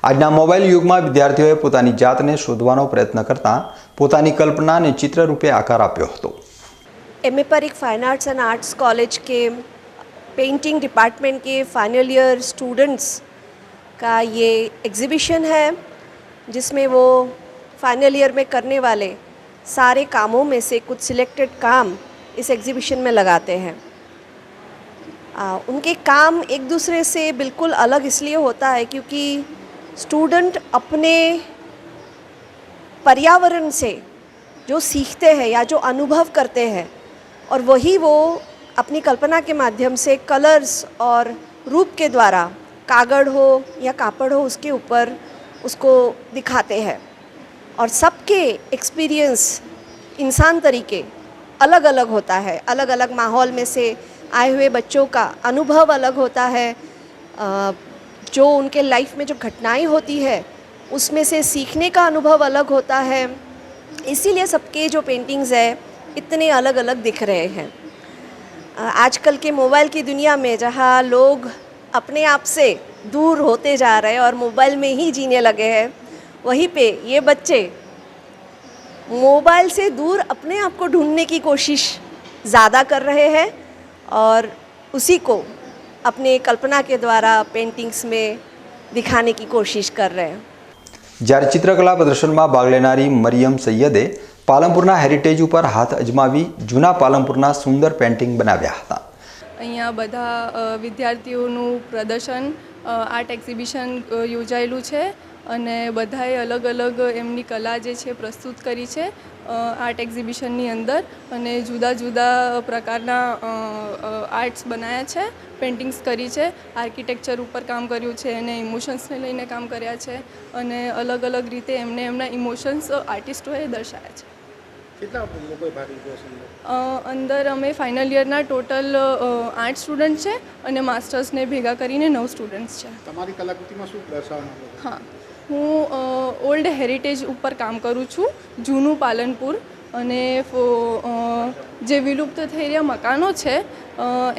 આજના મોબાઈલ યુગમાં વિદ્યાર્થીઓએ પોતાની જાતને શોધવાનો પ્રયત્ન કરતા પોતાની કલ્પનાને ચિત્ર રૂપે આકાર આપ્યો હતો। MA Parikh fine arts and arts college के पेंटिंग डिपार्टमेंट के फाइनल ईयर स्टूडेंट्स का ये एग्ज़िबिशन है जिसमें वो फाइनल ईयर में करने वाले सारे कामों में से कुछ सिलेक्टेड काम इस एग्ज़िबिशन में लगाते हैं। उनके काम एक दूसरे से बिल्कुल अलग इसलिए होता है क्योंकि स्टूडेंट अपने पर्यावरण से जो सीखते हैं या जो अनुभव करते हैं और वही वो अपनी कल्पना के माध्यम से कलर्स और रूप के द्वारा कागड़ हो या कापड़ हो उसके ऊपर उसको दिखाते हैं। और सबके एक्सपीरियंस इंसान तरीके अलग अलग होता है, अलग अलग माहौल में से आए हुए बच्चों का अनुभव अलग होता है, जो उनके लाइफ में जो घटनाएं होती है उसमें से सीखने का अनुभव अलग होता है। इसीलिए सबके जो पेंटिंग्स है इतने अलग अलग दिख रहे हैं। आजकल के मोबाइल की दुनिया में जहाँ लोग अपने आप से दूर होते जा रहे हैं और मोबाइल में ही जीने लगे हैं, वहीं पे ये बच्चे मोबाइल से दूर अपने आप को ढूंढने की कोशिश ज़्यादा कर रहे हैं और उसी को अपने कल्पना के द्वारा पेंटिंग्स में दिखाने की कोशिश कर रहे हैं। જ્યારે ચિત્રકલા પ્રદર્શનમાં ભાગ લેનારી મરિયમ સૈયદે પાલનપુરના હેરિટેજ ઉપર હાથ અજમાવી જૂના પાલનપુરના સુંદર પેઇન્ટિંગ બનાવ્યા હતા। અહીંયા બધા વિદ્યાર્થીઓનું પ્રદર્શન આર્ટ એક્ઝિબિશન યોજાયેલું છે અને બધાએ અલગ અલગ એમની કલા જે છે પ્રસ્તુત કરી છે આર્ટ એક્ઝિબિશનની અંદર અને જુદા જુદા પ્રકારના આર્ટ્સ બનાવ્યા છે, પેઇન્ટિંગ્સ કરી છે, આર્કિટેક્ચર ઉપર કામ કર્યું છે અને ઇમોશન્સને લઈને કામ કર્યા છે અને અલગ અલગ રીતે એમને એમના ઇમોશન્સ આર્ટિસ્ટોએ દર્શાવ્યા છે। અંદર અમે ફાઇનલ યરના ટોટલ 8 સ્ટુડન્ટ છે અને માસ્ટર્સને ભેગા કરીને 9 સ્ટુડન્ટ્સ છે। તમારી કલાકૃતિમાં શું દર્શાવવાનું? હા, હું ઓલ્ડ હેરિટેજ ઉપર કામ કરું છું, જૂનું પાલનપુર અને જે વિલુપ્ત થઈ રહ્યા મકાનો છે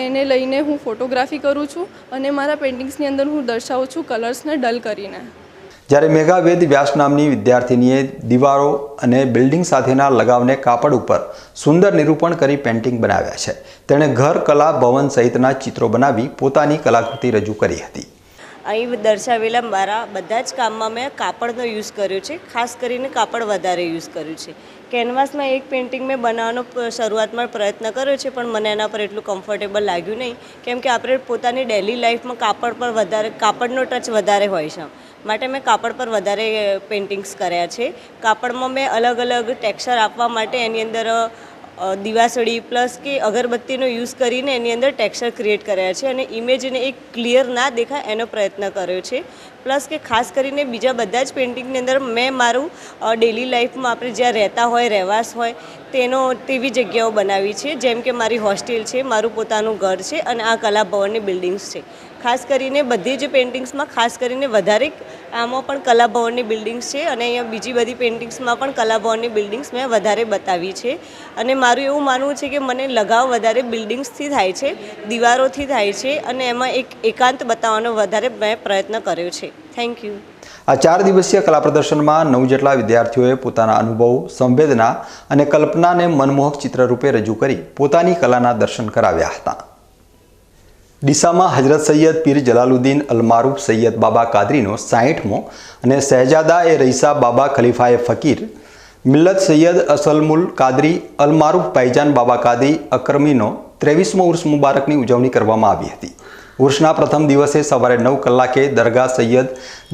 એને લઈને હું ફોટોગ્રાફી કરું છું અને મારા પેઇન્ટિંગ્સની અંદર હું દર્શાવું છું કલર્સને ડલ કરીને। જ્યારે મેઘાવેદ વ્યાસ નામની વિદ્યાર્થીનીએ દીવારો અને બિલ્ડિંગ સાથેના લગાવને કાપડ ઉપર સુંદર નિરૂપણ કરી પેઇન્ટિંગ બનાવ્યા છે। તેણે ઘર, કલા, ભવન સહિતના ચિત્રો બનાવી પોતાની કલાકૃતિ રજૂ કરી હતી। અહીં દર્શાવેલા મારા બધા જ કામમાં મેં કાપડનો યુઝ કર્યો છે, ખાસ કરીને કાપડ વધારે યુઝ કર્યું છે। કેનવાસમાં એક પેઇન્ટિંગ મેં બનાવવાનો શરૂઆતમાં પ્રયત્ન કર્યો છે પણ મને એના પર એટલું કમ્ફર્ટેબલ લાગ્યું નહીં, કેમ કે આપણે પોતાની ડેલી લાઈફમાં કાપડ પર વધારે કાપડનો ટચ વધારે હોય છે, માટે મેં કાપડ પર વધારે પેઇન્ટિંગ્સ કર્યા છે। કાપડમાં મેં અલગ અલગ ટેક્સચર આપવા માટે એની અંદર દિવાસળી પ્લસ કે અગરબત્તીનો યુઝ કરીને એની અંદર ટેક્સચર ક્રિએટ કર્યા છે અને ઇમેજને એક ક્લિયર ના દેખાય એનો પ્રયત્ન કર્યો છે. પ્લસ કે ખાસ કરીને બીજા બધા જ પેઇન્ટિંગની અંદર મેં મારું ડેલી લાઈફમાં આપણે જ્યાં રહેતા હોય રહેવાસ હોય તેવી જગ્યાઓ બનાવી છે, જેમ કે મારી હોસ્ટેલ છે, મારું પોતાનું ઘર છે અને આ કલા ભવનની બિલ્ડિંગ્સ છે. ખાસ કરીને બધી જ પેઇન્ટિંગ્સમાં ખાસ કરીને વધારે આમાં પણ કલા ભવનની બિલ્ડિંગ્સ છે અને અહીંયા બીજી બધી પેઇન્ટિંગ્સમાં પણ કલા ભવનની બિલ્ડિંગ્સ મેં વધારે બતાવી છે. અને મારું એવું માનવું છે કે મને લગાવ વધારે બિલ્ડિંગ્સથી થાય છે, દીવારોથી થાય છે અને એમાં એક એકાંત બતાવવાનો વધારે મેં પ્રયત્ન કર્યો છે. Thank you. આ 4 દિવસીય કલા પ્રદર્શનમાં 9 જેટલા વિદ્યાર્થીઓએ પોતાના અનુભવ, સંવેદના અને કલ્પનાને મનમોહક ચિત્રરૂપે રજૂ કરી પોતાની કલાના દર્શન કરાવ્યા હતા. ડીસામાં હજરત સૈયદ પીર જલાલુદ્દીન અલમારૂફ સૈયદ બાબા કાદરીનો 60મો અને શહેજાદા એ રઈસા બાબા ખલીફાએ ફકીર મિલ્લત સૈયદ અસલમુલ કાદરી અલમારૂફ ભાઈજાન બાબા કાદરી અકરમીનો 23મો ઉર્સ મુબારકની ઉજવણી કરવામાં આવી હતી. ઉર્સના પ્રથમ દિવસે સવારે 9 કલાકે દરગાહ સૈયદ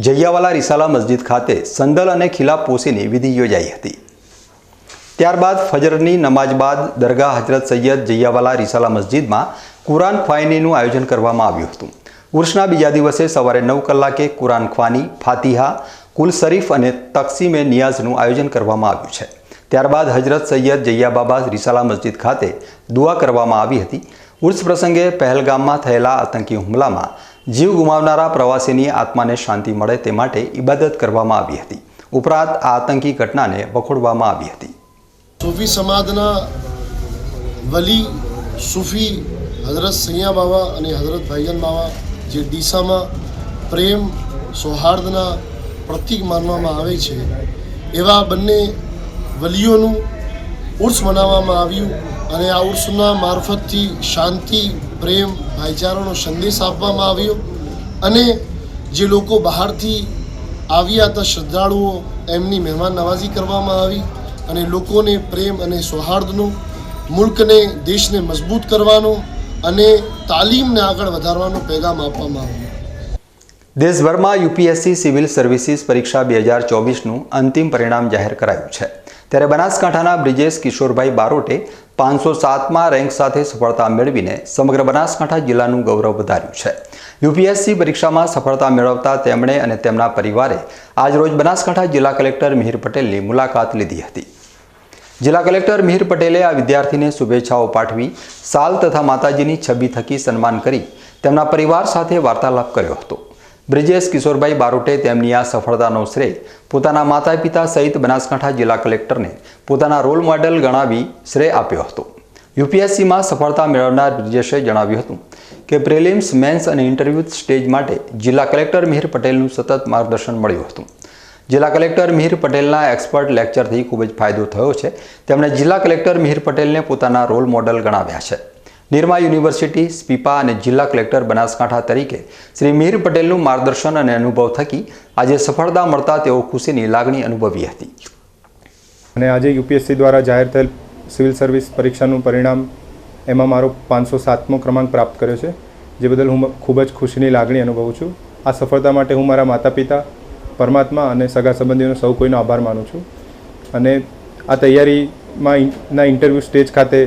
જૈયાવાલા રિસાલા મસ્જિદ ખાતે સંદલ અને ખિલાફ પોસીની વિધિ યોજાઈ હતી. ત્યારબાદ ફજરની નમાજ બાદ દરગાહ હજરત સૈયદ જૈયાવાલા રિસાલા મસ્જિદમાં કુરાન ખ્વાનીનું આયોજન કરવામાં આવ્યું હતું. ઉર્સના બીજા દિવસે સવારે 9 કલાકે કુરાન ખ્વાની, ફાતિહા, કુલ શરીફ અને તકસીમે નિયાઝનું આયોજન કરવામાં આવ્યું છે. ત્યારબાદ હજરત સૈયદ જૈયાબાબા રિસાલા મસ્જિદ ખાતે દુઆ કરવામાં આવી હતી. ઉર્સ પ્રસંગે પહેલગામમાં થયેલા આતંકી હુમલામાં જીવ ગુમાવનારા પ્રવાસીની આત્માને શાંતિ મળે તે માટે ઇબાદત કરવામાં આવી હતી. ઉપરાંત આ આતંકી ઘટનાને વખોડવામાં આવી હતી. સૂફી સમાજના વલી સૂફી હઝરત સૈયા બાબા અને હઝરત ભાઈજાન બાબા જે ડીસામાં પ્રેમ સૌહાર્દના પ્રતીક માનવામાં આવે છે, એવા બંને વલીઓનું ઉર્સ મનાવવામાં આવ્યું અને આ ઉર્સના મારફતથી શાંતિ, પ્રેમ, ભાઈચારાનો સંદેશ આપવામાં આવ્યો અને જે લોકો બહારથી આવ્યા હતા શ્રદ્ધાળુઓ એમની મહેમાન નવાજી કરવામાં આવી અને લોકોને પ્રેમ અને સૌહાર્દનો, મુલ્કને, દેશને મજબૂત કરવાનો અને તાલીમને આગળ વધારવાનો પેગામ આપવામાં આવ્યો. દેશભરમાં યુપીએસસી સિવિલ સર્વિસીસ પરીક્ષા 2024નું અંતિમ પરિણામ જાહેર કરાયું છે. ત્યારે બનાસકાંઠાના બ્રિજેશ કિશોરભાઈ બારોટે 507મા રેન્ક સાથે સફળતા મેળવીને સમગ્ર બનાસકાંઠા જિલ્લાનું ગૌરવ વધાર્યું છે. યુપીએસસી પરીક્ષામાં સફળતા મેળવતા તેમણે અને તેમના પરિવારે આજરોજ બનાસકાંઠા જિલ્લા કલેક્ટર મિહિર પટેલની મુલાકાત લીધી હતી. જિલ્લા કલેક્ટર મિહિર પટેલે આ વિદ્યાર્થીને શુભેચ્છાઓ પાઠવી સાલ તથા માતાજીની છબી થકી સન્માન કરી તેમના પરિવાર સાથે વાર્તાલાપ કર્યો હતો. બ્રિજેશ કિશોરભાઈ બારોટે તેમની આ સફળતાનો શ્રેય પોતાના માતા પિતા સહિત બનાસકાંઠા જિલ્લા કલેક્ટરને પોતાના રોલ મોડેલ ગણાવી શ્રેય આપ્યો હતો. યુપીએસસીમાં સફળતા મેળવનાર બ્રિજેશે જણાવ્યું હતું કે પ્રિલિમ્સ, મેન્સ અને ઇન્ટરવ્યૂ સ્ટેજ માટે જિલ્લા કલેક્ટર મિહિર પટેલનું સતત માર્ગદર્શન મળ્યું હતું. જિલ્લા કલેક્ટર મિહિર પટેલના એક્સપર્ટ લેક્ચરથી ખૂબ જ ફાયદો થયો છે. તેમણે જિલ્લા કલેક્ટર મિહિર પટેલને પોતાના રોલ મોડેલ ગણાવ્યા છે. નિરમા યુનિવર્સિટી, સ્પીપા અને જિલ્લા કલેક્ટર બનાસકાંઠા તરીકે શ્રી મિહિર પટેલનું માર્ગદર્શન અને અનુભવ થકી આજે સફળતા મળતા તેઓ ખુશીની લાગણી અનુભવી હતી. અને આજે યુપીએસસી દ્વારા જાહેર થયેલ સિવિલ સર્વિસ પરીક્ષાનું પરિણામ એમાં મારો 507મો ક્રમાંક પ્રાપ્ત કર્યો છે, જે બદલ હું ખૂબ જ ખુશીની લાગણી અનુભવું છું. આ સફળતા માટે હું મારા માતા પિતા, પરમાત્મા અને સગા સંબંધીઓનો સૌ કોઈનો આભાર માનું છું. અને આ તૈયારીમાં ઇન્ટરવ્યૂ સ્ટેજ ખાતે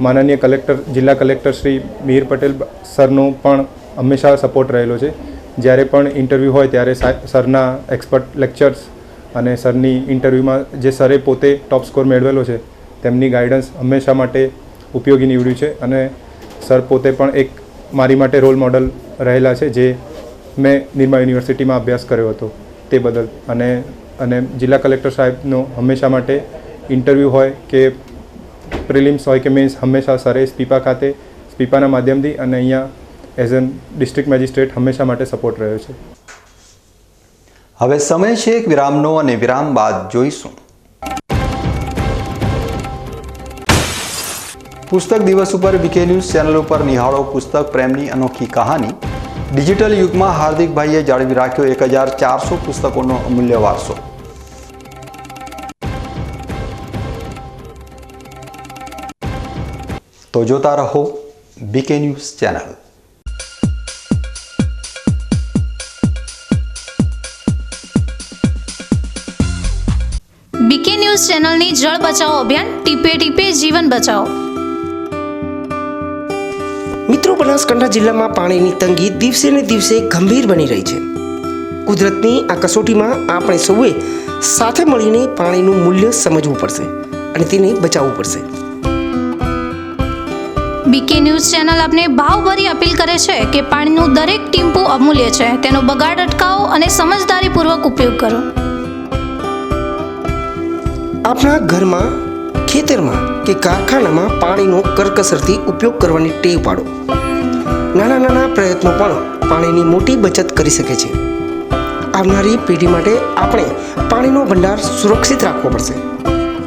માનનીય કલેક્ટર, જિલ્લા કલેક્ટર શ્રી મિહિર પટેલ સરનો પણ હંમેશા સપોર્ટ રહેલો છે. જ્યારે પણ ઇન્ટરવ્યૂ હોય ત્યારે સરના એક્સપર્ટ લેક્ચર્સ અને સરની ઇન્ટરવ્યૂમાં જે સરે પોતે ટોપ સ્કોર મેળવેલો છે તેમની ગાઈડન્સ હંમેશા માટે ઉપયોગી નીવડ્યું છે. અને સર પોતે પણ એક મારી માટે રોલ મોડલ રહેલા છે, જે મેં નિરમા યુનિવર્સિટીમાં અભ્યાસ કર્યો હતો તે બદલ. અને જિલ્લા કલેક્ટર સાહેબનો હંમેશા માટે ઇન્ટરવ્યૂ હોય કે પ્રિલિમ્સ હોય કે મેન્સ હંમેશા સરે સ્પીપા ખાતે સ્પીપાના માધ્યમથી અને અહીંયા એઝ એન ડિસ્ટ્રિક્ટ મેજિસ્ટ્રેટ હંમેશા માટે સપોર્ટ રહ્યો છે. હવે સમય છે એક વિરામનો અને વિરામ બાદ જોઈશું પુસ્તક દિવસ ઉપર બીકે ન્યૂઝ ચેનલ ઉપર નિહાળો પુસ્તક પ્રેમની અનોખી કહાની. ડિજિટલ યુગમાં હાર્દિકભાઈએ જાળવી રાખ્યો 1400 પુસ્તકોનો અમૂલ્ય વારસો. તો જોતા રહો BK news channel. BK news news ચેનલની જળ બચાવો અભિયાન ટીપે ટીપે જીવન બચાવો. મિત્રો, બનાસકાંઠા જિલ્લામાં પાણીની તંગી દિવસે ને દિવસે ગંભીર બની રહી છે. કુદરતની આ કસોટીમાં આપણે સૌએ સાથે મળીને પાણીનું મૂલ્ય સમજવું પડશે અને તેને બચાવવું પડશે. બીકે ન્યૂઝ ચેનલ આપને ભાવભરી અપીલ કરે છે કે પાણીનું દરેક ટીમ્પું અમૂલ્ય છે. તેનો બગાડ અટકાવો અને સમજદારીપૂર્વક ઉપયોગ કરો. આપણા ઘરમાં, ખેતરમાં કે કારખાનામાં પાણીનો કરકસરથી ઉપયોગ કરવાની ટેવ પાડો. નાના નાના પ્રયત્નો પણ પાણીની મોટી બચત કરી શકે છે. આવનારી પેઢી માટે આપણે પાણીનો ભંડાર સુરક્ષિત રાખવો પડશે.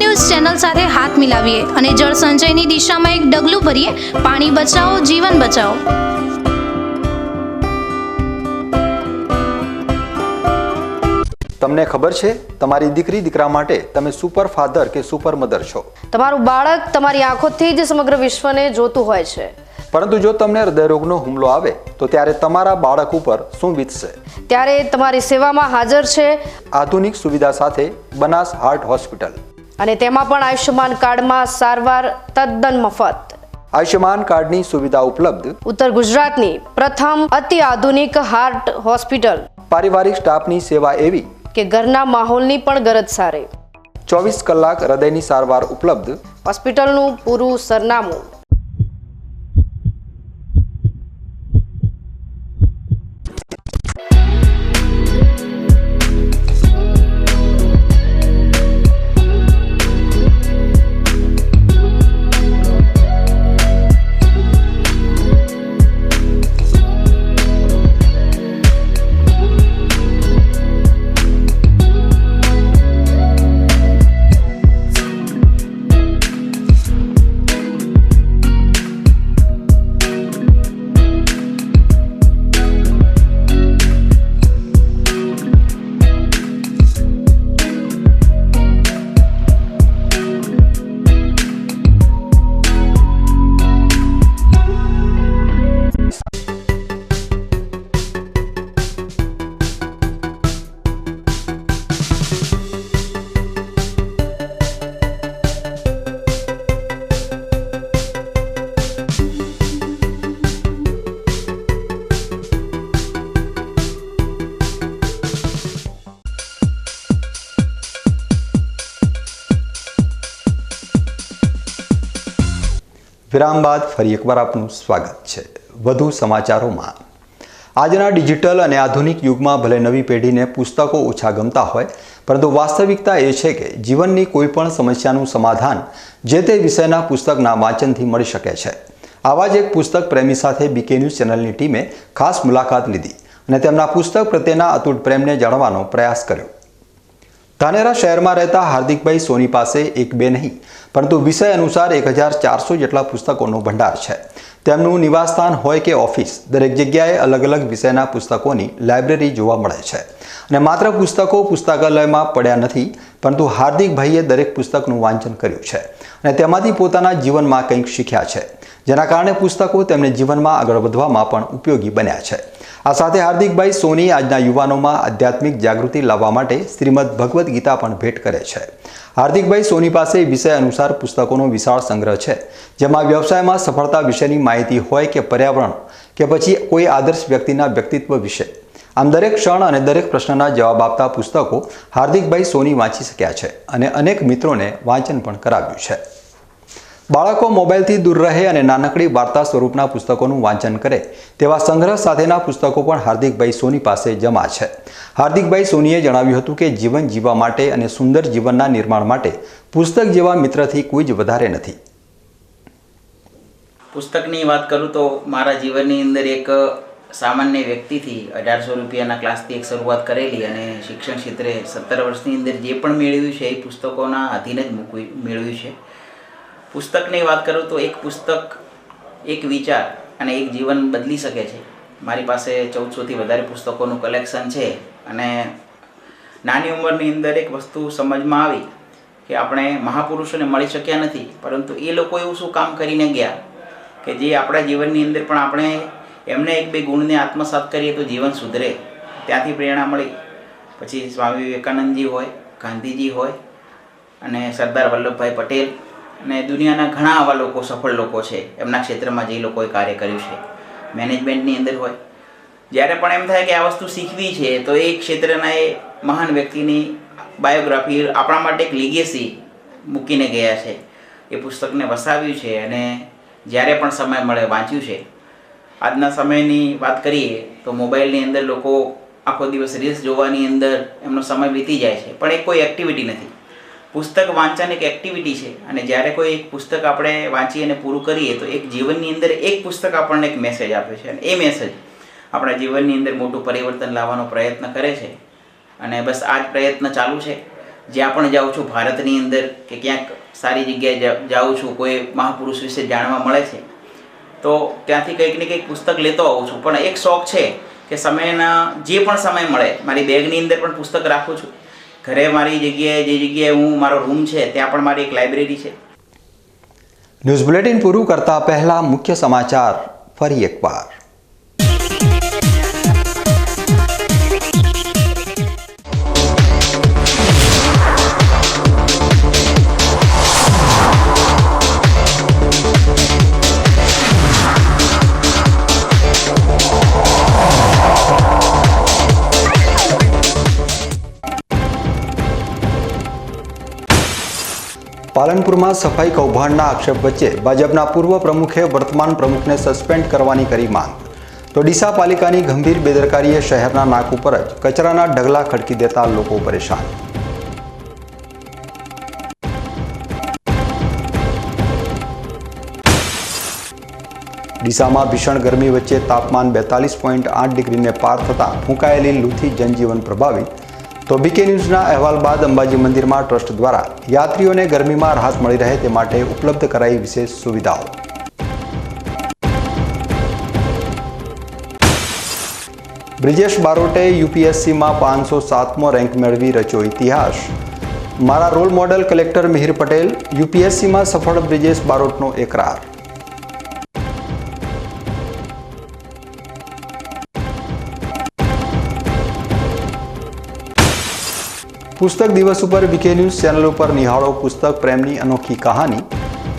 ન્યૂઝ ચેનલ સાથે હાથ મિલાવીએ અને જળ સંચયની દિશામાં એક ડગલું ભરીએ. પાણી બચાવો, જીવન બચાવો. તમને ખબર છે, તમારી દીકરી દીકરા માટે તમે સુપર ફાધર કે સુપર મધર છો. તમારું બાળક તમારી આંખોથી જ સમગ્ર વિશ્વને જોતું હોય છે. પરંતુ જો તમને હૃદયરોગનો હુમલો આવે તો ત્યારે તમારા બાળક ઉપર શું વીતશે? ત્યારે તમારી સેવામાં હાજર છે આધુનિક સુવિધા સાથે બનાસ હાર્ટ હોસ્પિટલ, અને તેમાં પણ આયુષ્યમાન કાર્ડમાં સારવાર તદ્દન મફત. આયુષ્યમાન કાર્ડની સુવિધા ઉપલબ્ધ. ઉત્તર ગુજરાતની પ્રથમ અતિ આધુનિક હાર્ટ હોસ્પિટલ. પારિવારિક સ્ટાફની સેવા એવી કે ઘરના માહોલની પણ ગરજ સારે. 24 કલાક હૃદયની સારવાર ઉપલબ્ધ. હોસ્પિટલનું પૂરું સરનામું. વિરામ બાદ ફરી એકવાર આપનું સ્વાગત છે. વધુ સમાચારોમાં. આજના ડિજિટલ અને આધુનિક યુગમાં ભલે નવી પેઢીને પુસ્તકો ઓછા ગમતા હોય, પરંતુ વાસ્તવિકતા એ છે કે જીવનની કોઈ પણ સમસ્યાનું સમાધાન જે તે વિષયના પુસ્તકના વાંચનથી મળી શકે છે. આવા જ એક પુસ્તક પ્રેમી સાથે બીકે ન્યૂઝ ચેનલની ટીમે ખાસ મુલાકાત લીધી અને તેમના પુસ્તક પ્રત્યેના અતૂટ પ્રેમને જાણવાનો પ્રયાસ કર્યો. ધાનેરા શહેરમાં રહેતા હાર્દિકભાઈ સોની પાસે એક બે નહીં પરંતુ વિષય અનુસાર 1400 જેટલા પુસ્તકોનો ભંડાર છે. તેમનું નિવાસસ્થાન હોય કે ઓફિસ, દરેક જગ્યાએ અલગ અલગ વિષયના પુસ્તકોની લાઇબ્રેરી જોવા મળે છે. અને માત્ર પુસ્તકો પુસ્તકાલયમાં પડ્યા નથી, પરંતુ હાર્દિકભાઈએ દરેક પુસ્તકનું વાંચન કર્યું છે અને તેમાંથી પોતાના જીવનમાં કંઈક શીખ્યા છે, જેના કારણે પુસ્તકો તેમને જીવનમાં આગળ વધવામાં પણ ઉપયોગી બન્યા છે. આ સાથે હાર્દિકભાઈ સોની આજના યુવાનોમાં આધ્યાત્મિક જાગૃતિ લાવવા માટે શ્રીમદ ભગવદ્ ગીતા પણ ભેટ કરે છે. હાર્દિકભાઈ સોની પાસે વિષય અનુસાર પુસ્તકોનો વિશાળ સંગ્રહ છે, જેમાં વ્યવસાયમાં સફળતા વિશેની માહિતી હોય કે પર્યાવરણ કે પછી કોઈ આદર્શ વ્યક્તિના વ્યક્તિત્વ વિશે. આમ દરેક ક્ષણ અને દરેક પ્રશ્નના જવાબ આપતા પુસ્તકો હાર્દિકભાઈ સોની વાંચી શક્યા છે અને અનેક મિત્રોને વાંચન પણ કરાવ્યું છે. બાળકો મોબાઈલથી દૂર રહે અને નાનકડી વાર્તા સ્વરૂપના પુસ્તકોનું વાંચન કરે તેવા સંગ્રહ સાથેના પુસ્તકો પણ હાર્દિકભાઈ સોની પાસે જમા છે. હાર્દિકભાઈ સોનીએ જણાવ્યું હતું કે જીવન જીવવા માટે અને સુંદર જીવનના નિર્માણ માટે પુસ્તક જેવા મિત્રથી કોઈ જ વધારે નથી. પુસ્તકની વાત કરું તો મારા જીવનની અંદર એક સામાન્ય વ્યક્તિથી 1800 રૂપિયાના ક્લાસથી એક શરૂઆત કરેલી અને શિક્ષણ ક્ષેત્રે 17 વર્ષની અંદર જે પણ મેળવ્યું છે એ પુસ્તકોના અધીન જ મેળવ્યું છે. પુસ્તકની વાત કરું તો એક પુસ્તક એક વિચાર અને એક જીવન બદલી શકે છે. મારી પાસે 1400થી વધારે પુસ્તકોનું કલેક્શન છે અને નાની ઉંમરની અંદર એક વસ્તુ સમજમાં આવી કે આપણે મહાપુરુષોને મળી શક્યા નથી, પરંતુ એ લોકો એવું શું કામ કરીને ગયા કે જે આપણા જીવનની અંદર પણ આપણે એમને એક બે ગુણને આત્મસાત કરીએ તો જીવન સુધરે. ત્યાંથી પ્રેરણા મળી. પછી સ્વામી વિવેકાનંદજી હોય, ગાંધીજી હોય, અને સરદાર વલ્લભભાઈ પટેલ અને દુનિયાના ઘણા આવા લોકો સફળ લોકો છે એમના ક્ષેત્રમાં જે લોકોએ કાર્ય કર્યું છે, મેનેજમેન્ટની અંદર હોય, જ્યારે પણ એમ થાય કે આ વસ્તુ શીખવી છે તો એ ક્ષેત્રના એ મહાન વ્યક્તિની બાયોગ્રાફી આપણા માટે એક લીગેસી મૂકીને ગયા છે. એ પુસ્તકને વસાવ્યું છે અને જ્યારે પણ સમય મળે વાંચ્યું છે. આજના સમયની વાત કરીએ તો મોબાઈલની અંદર લોકો આખો દિવસ રીલ્સ જોવાની અંદર એમનો સમય વીતી જાય છે, પણ એ કોઈ એક્ટિવિટી નથી. પુસ્તક વાંચન એક એક્ટિવિટી છે અને જ્યારે કોઈ એક પુસ્તક આપણે વાંચી અને પૂરું કરીએ તો એક જીવનની અંદર એક પુસ્તક આપણને એક મેસેજ આપે છે અને એ મેસેજ આપણા જીવનની અંદર મોટું પરિવર્તન લાવવાનો પ્રયત્ન કરે છે. અને બસ આ જ પ્રયત્ન ચાલુ છે. જ્યાં પણ જાઉં છું ભારતની અંદર કે ક્યાંક સારી જગ્યાએ જાઉં છું, કોઈ મહાપુરુષ વિશે જાણવા મળે છે તો ત્યાંથી કંઈક ને કંઈક પુસ્તક લેતો આવું છું. પણ એક શોખ છે કે સમયના જે પણ સમય મળે મારી બેગની અંદર પણ પુસ્તક રાખું છું. ઘરે મારી જગ્યાએ જે જગ્યાએ હું મારો રૂમ છે ત્યાં પણ મારી એક લાઇબ્રેરી છે. ન્યૂઝ બુલેટિન પૂરું કરતા પહેલા મુખ્ય સમાચાર ફરી એકવાર. પાલનપુરમાં સફાઈ કૌભાંડના આક્ષેપ વચ્ચે ભાજપના પૂર્વ પ્રમુખે વર્તમાન પ્રમુખને સસ્પેન્ડ કરવાની કરી માંગ. તો ડીસા પાલિકાની ગંભીર બેદરકારીએ શહેરના નાક ઉપર જ કચરાના ઢગલા ખડકી દેતા લોકો પરેશાન. ડીસામાં ભીષણ ગરમી વચ્ચે તાપમાન 42.8 ડિગ્રીને પાર થતાં ફૂંકાયેલી લૂથી જનજીવન પ્રભાવિત. તો બીકે ન્યૂઝના અહેવાલ બાદ અંબાજી મંદિરમાં ટ્રસ્ટ દ્વારા યાત્રીઓને ગરમીમાં રાહત મળી રહે તે માટે ઉપલબ્ધ કરાઈ વિશેષ સુવિધાઓ. બ્રિજેશ બારોટે યુપીએસસીમાં 507મો રેન્ક મેળવી રચ્યો ઇતિહાસ. મારા role model collector Mihir Patel, યુપીએસસીમાં સફળ બ્રિજેશ બારોટનો એકરાર. પુસ્તક દિવસ ઉપર બીકે ન્યૂઝ ચેનલ ઉપર નિહાળો પુસ્તક પ્રેમની અનોખી કહાની.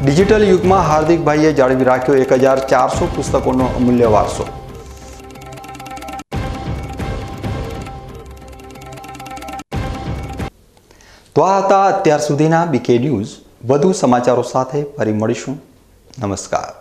ડિજિટલ યુગમાં હાર્દિકભાઈએ જાળવી રાખ્યો 1400 પુસ્તકોનો અમૂલ્ય વારસો. તો આ હતા અત્યાર સુધીના બીકે ન્યૂઝ. વધુ સમાચારો સાથે ફરી મળીશું. નમસ્કાર.